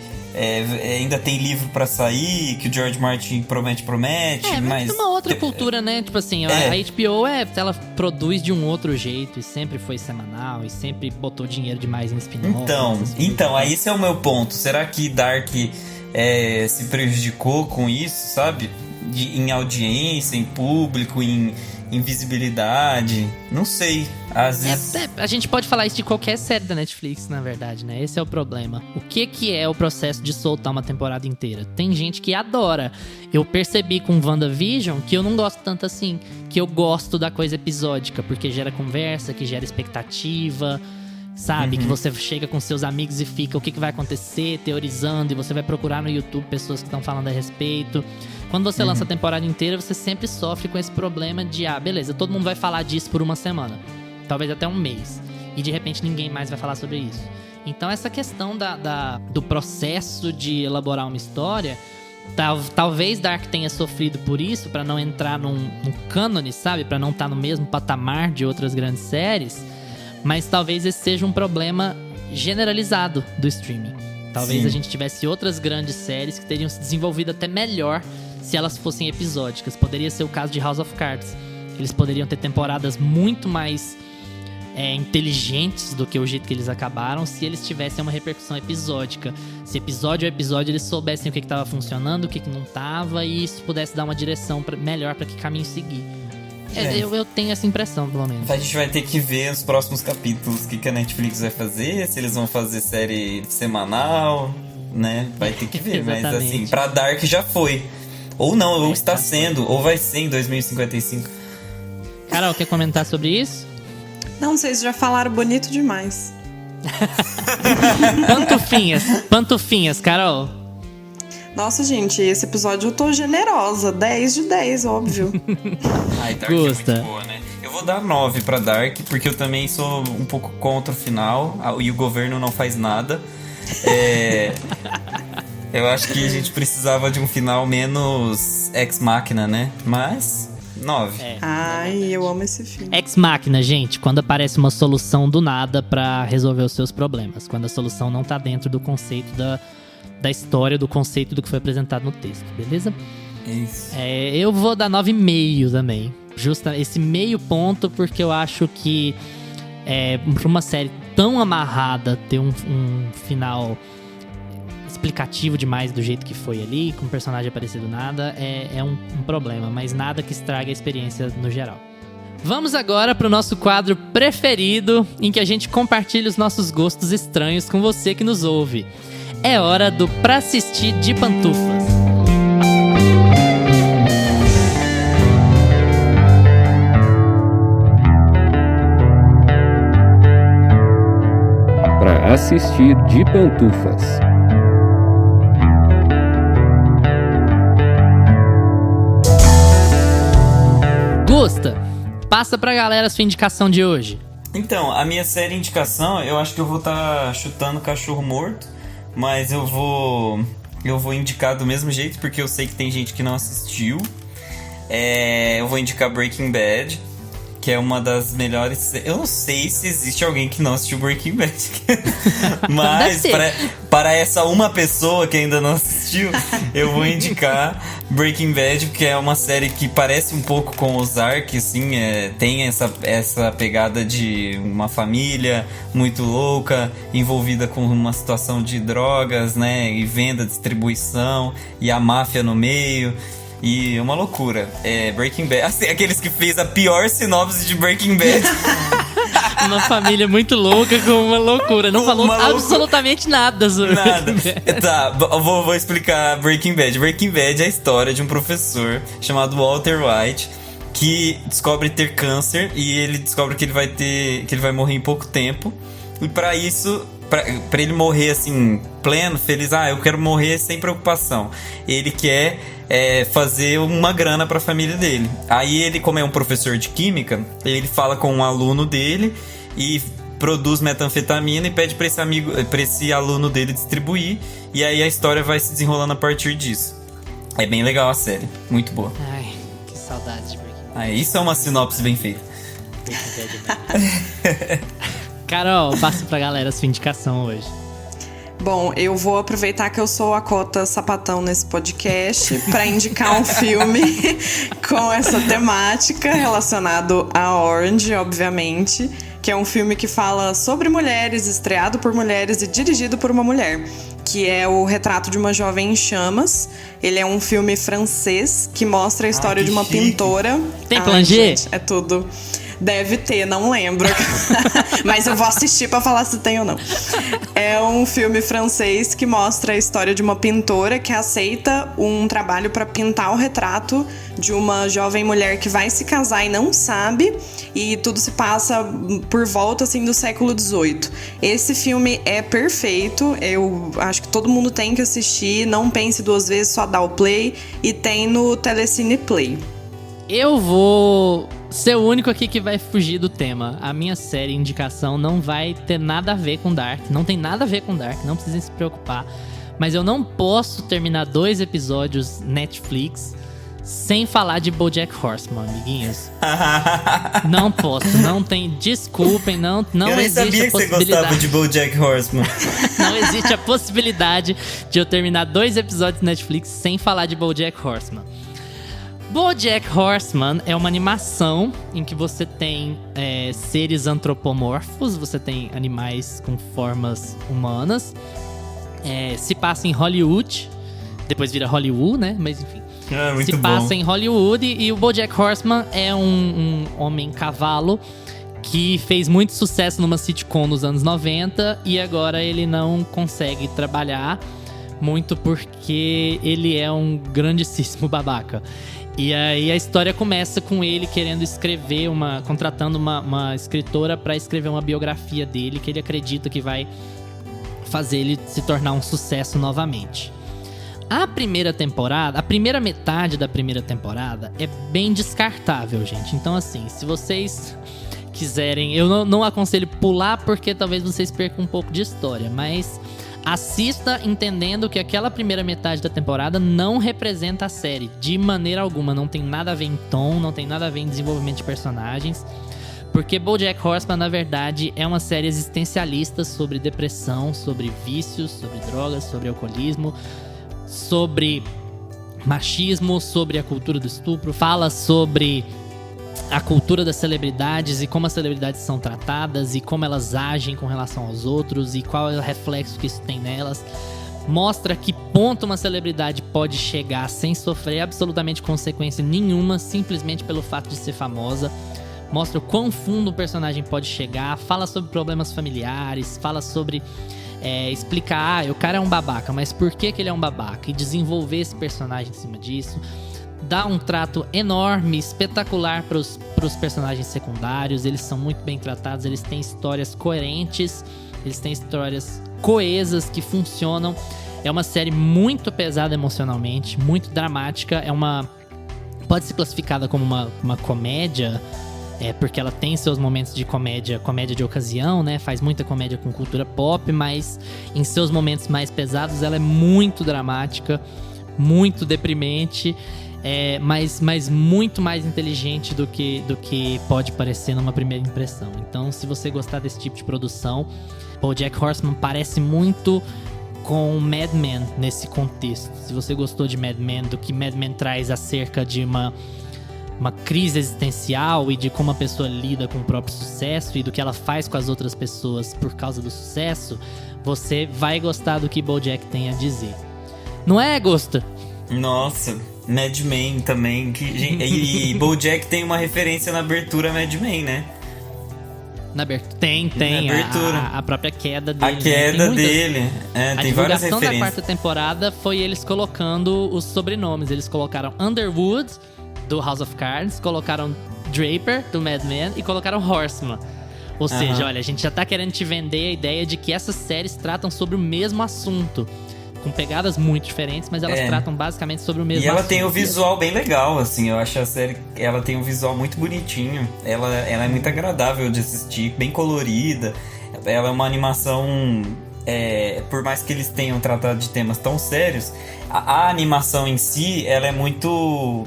ainda tem livro pra sair, que o George Martin promete, mas... É uma outra cultura, né? Tipo assim, a HBO, ela produz de um outro jeito, e sempre foi semanal, e sempre botou dinheiro demais em spin-off. Então, aí esse é o meu ponto. Será que Dark se prejudicou com isso, sabe? Em audiência, em público, em visibilidade? Não sei. Às vezes... A gente pode falar isso de qualquer série da Netflix, na verdade, né? Esse é o problema. O que é o processo de soltar uma temporada inteira? Tem gente que adora. Eu percebi com WandaVision que eu não gosto tanto assim. Que eu gosto da coisa episódica, porque gera conversa, que gera expectativa, sabe? Que você chega com seus amigos e fica o que vai acontecer, teorizando, e você vai procurar no YouTube pessoas que estão falando a respeito. Quando você lança a temporada inteira, você sempre sofre com esse problema de, beleza, todo mundo vai falar disso por uma semana. Talvez até um mês. E de repente ninguém mais vai falar sobre isso. Então essa questão do processo de elaborar uma história, talvez Dark tenha sofrido por isso, pra não entrar num cânone, sabe? Pra não estar no mesmo patamar de outras grandes séries. Mas talvez esse seja um problema generalizado do streaming. Talvez a gente tivesse outras grandes séries que teriam se desenvolvido até melhor se elas fossem episódicas. Poderia ser o caso de House of Cards. Eles poderiam ter temporadas muito mais inteligentes do que o jeito que eles acabaram se eles tivessem uma repercussão episódica. Se episódio a episódio eles soubessem o que estava funcionando, o que não estava, e isso pudesse dar uma direção melhor para que caminho seguir. Eu tenho essa impressão, pelo menos. A gente vai ter que ver os próximos capítulos, o que a Netflix vai fazer, se eles vão fazer série semanal, né? Vai ter que ver, mas assim, pra Dark já foi. Ou não, ou está sendo, ou vai ser em 2055. Carol, quer comentar sobre isso? Não, vocês já falaram bonito demais. Pantufinhas, Carol. Nossa, gente, esse episódio eu tô generosa. 10 de 10, óbvio. Ai, Dark Gusta. É muito boa, né? Eu vou dar 9 pra Dark, porque eu também sou um pouco contra o final, e o governo não faz nada. Eu acho que a gente precisava de um final menos ex-máquina, né? Mas... 9. Ai, eu amo esse filme. Ex-máquina, gente, quando aparece uma solução do nada pra resolver os seus problemas. Quando a solução não tá dentro do conceito da história, do conceito do que foi apresentado no texto, beleza? Isso. Eu vou dar 9,5 também. Justa esse meio ponto, porque eu acho que pra uma série tão amarrada ter um final explicativo demais do jeito que foi ali, com o personagem aparecer do nada, é um problema, mas nada que estrague a experiência no geral. Vamos agora pro nosso quadro preferido, em que a gente compartilha os nossos gostos estranhos com você que nos ouve. É hora do Pra Assistir de Pantufas. Pra assistir de pantufas. Gusta, passa pra galera a sua indicação de hoje. Então, a minha série indicação, eu acho que eu vou estar chutando cachorro morto, mas eu vou indicar do mesmo jeito, porque eu sei que tem gente que não assistiu. Eu vou indicar Breaking Bad, que é uma das melhores... Eu não sei se existe alguém que não assistiu Breaking Bad. Mas para essa uma pessoa que ainda não assistiu, eu vou indicar Breaking Bad, porque é uma série que parece um pouco com Ozark, assim, tem essa pegada de uma família muito louca, envolvida com uma situação de drogas, né, e venda, distribuição, e a máfia no meio... E uma loucura. Breaking Bad... Assim, aqueles que fez a pior sinopse de Breaking Bad. Uma família muito louca com uma loucura. Não falou absolutamente nada sobre nada. Tá, vou explicar Breaking Bad. Breaking Bad é a história de um professor chamado Walter White, que descobre ter câncer e ele descobre que ele vai morrer em pouco tempo. E pra isso... Pra ele morrer assim, pleno, feliz, eu quero morrer sem preocupação. Ele quer fazer uma grana pra família dele. Aí ele, como é um professor de química, ele fala com um aluno dele e produz metanfetamina e pede pra esse aluno dele distribuir. E aí a história vai se desenrolando a partir disso. É bem legal a série, muito boa. Ai, que saudade de Breaking Bad. Isso é uma sinopse bem feita. Carol, passa pra galera a sua indicação hoje. Bom, eu vou aproveitar que eu sou a cota sapatão nesse podcast para indicar um filme com essa temática relacionado a Orange, obviamente, que é um filme que fala sobre mulheres, estreado por mulheres e dirigido por uma mulher, que é O Retrato de uma Jovem em Chamas. Ele é um filme francês que mostra a história de uma pintora. Tem plangê? Gente, é tudo. Deve ter, não lembro. Mas eu vou assistir pra falar se tem ou não. É um filme francês que mostra a história de uma pintora que aceita um trabalho pra pintar o retrato de uma jovem mulher que vai se casar e não sabe. E tudo se passa por volta, assim, do século XVIII. Esse filme é perfeito. Eu acho que todo mundo tem que assistir. Não pense duas vezes, só dá o play. E tem no Telecine Play. Eu vou ser o único aqui que vai fugir do tema. A minha série indicação não vai ter nada a ver com Dark. Não tem nada a ver com Dark, não precisem se preocupar. Mas eu não posso terminar 2 episódios Netflix sem falar de BoJack Horseman, amiguinhos. Não posso, não tem... Desculpem, não existe a possibilidade. Eu nem sabia que você gostava de BoJack Horseman. Não existe a possibilidade de eu terminar 2 episódios Netflix sem falar de BoJack Horseman. BoJack Horseman é uma animação em que você tem seres antropomorfos, você tem animais com formas humanas. Se passa em Hollywood, depois vira Hollywood, né? Mas enfim. Muito se passa bom. em Hollywood e o BoJack Horseman é um homem cavalo que fez muito sucesso numa sitcom nos anos 90 e agora ele não consegue trabalhar muito porque ele é um grandíssimo babaca. E aí a história começa com ele querendo escrever contratando uma escritora para escrever uma biografia dele que ele acredita que vai fazer ele se tornar um sucesso novamente. A primeira metade da primeira temporada é bem descartável, gente. Então assim, se vocês quiserem, eu não aconselho pular porque talvez vocês percam um pouco de história, mas assista entendendo que aquela primeira metade da temporada não representa a série de maneira alguma. Não tem nada a ver em tom, não tem nada a ver em desenvolvimento de personagens. Porque BoJack Horseman, na verdade, é uma série existencialista sobre depressão, sobre vícios, sobre drogas, sobre alcoolismo, sobre machismo, sobre a cultura do estupro. Fala sobre a cultura das celebridades e como as celebridades são tratadas e como elas agem com relação aos outros e qual é o reflexo que isso tem nelas. Mostra que ponto uma celebridade pode chegar sem sofrer absolutamente consequência nenhuma, simplesmente pelo fato de ser famosa. mostra o quão fundo o personagem pode chegar, fala sobre problemas familiares, fala sobre explicar, o cara é um babaca, mas por que ele é um babaca? E desenvolver esse personagem em cima disso. Dá um trato enorme, espetacular para os personagens secundários. Eles são muito bem tratados, eles têm histórias coerentes, eles têm histórias coesas que funcionam. É uma série muito pesada emocionalmente, muito dramática. Pode ser classificada como uma comédia, porque ela tem seus momentos de comédia de ocasião, né? Faz muita comédia com cultura pop, mas em seus momentos mais pesados ela é muito dramática, muito deprimente. Mas muito mais inteligente do que pode parecer numa primeira impressão. Então, se você gostar desse tipo de produção, BoJack Horseman parece muito com Mad Men nesse contexto. Se você gostou de Mad Men, do que Mad Men traz acerca de uma crise existencial e de como a pessoa lida com o próprio sucesso e do que ela faz com as outras pessoas por causa do sucesso, você vai gostar do que BoJack tem a dizer. Não é, Gosta? Nossa, Mad Men também. E BoJack tem uma referência na abertura Mad Men, né? Na abertura. Tem. Na abertura. A própria queda dele. A queda dele. Tem várias referências. A divulgação da quarta temporada foi eles colocando os sobrenomes. Eles colocaram Underwood, do House of Cards, colocaram Draper, do Mad Men, e colocaram Horseman. Ou seja, olha, a gente já tá querendo te vender a ideia de que essas séries tratam sobre o mesmo assunto. Com pegadas muito diferentes, mas elas tratam basicamente sobre o mesmo assunto. E ela tem o visual bem legal, assim. Eu acho a série... Ela tem um visual muito bonitinho. Ela é muito agradável de assistir, bem colorida. Ela é uma animação... por mais que eles tenham tratado de temas tão sérios, a animação em si, ela é muito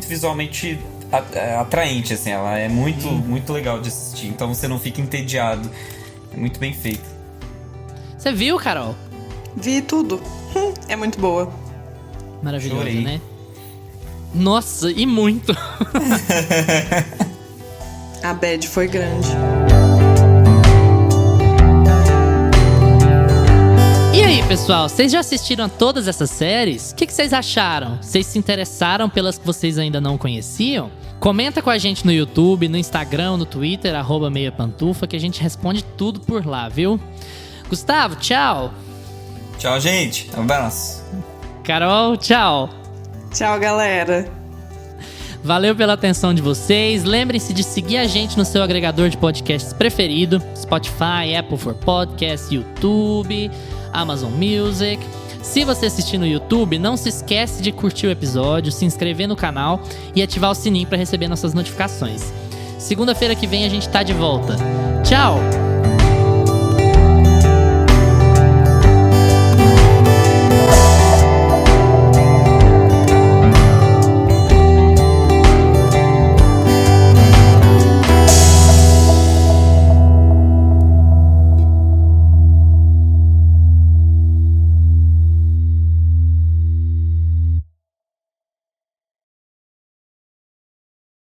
visualmente atraente, assim. Ela é muito legal de assistir. Então você não fica entediado. É muito bem feito. Você viu, Carol? Vi tudo. É muito boa. Maravilhosa, Chorei. né? Nossa, e muito. A bad foi grande. E aí, pessoal? Vocês já assistiram a todas essas séries? O que vocês acharam? Vocês se interessaram pelas que vocês ainda não conheciam? Comenta com a gente no YouTube, no Instagram, no Twitter, @meiapantufa, que a gente responde tudo por lá, viu? Gustavo, tchau! Tchau, gente. Um abraço. Carol, tchau. Tchau, galera. Valeu pela atenção de vocês. Lembrem-se de seguir a gente no seu agregador de podcasts preferido. Spotify, Apple for Podcasts, YouTube, Amazon Music. Se você assistir no YouTube, não se esquece de curtir o episódio, se inscrever no canal e ativar o sininho para receber nossas notificações. Segunda-feira que vem a gente tá de volta. Tchau!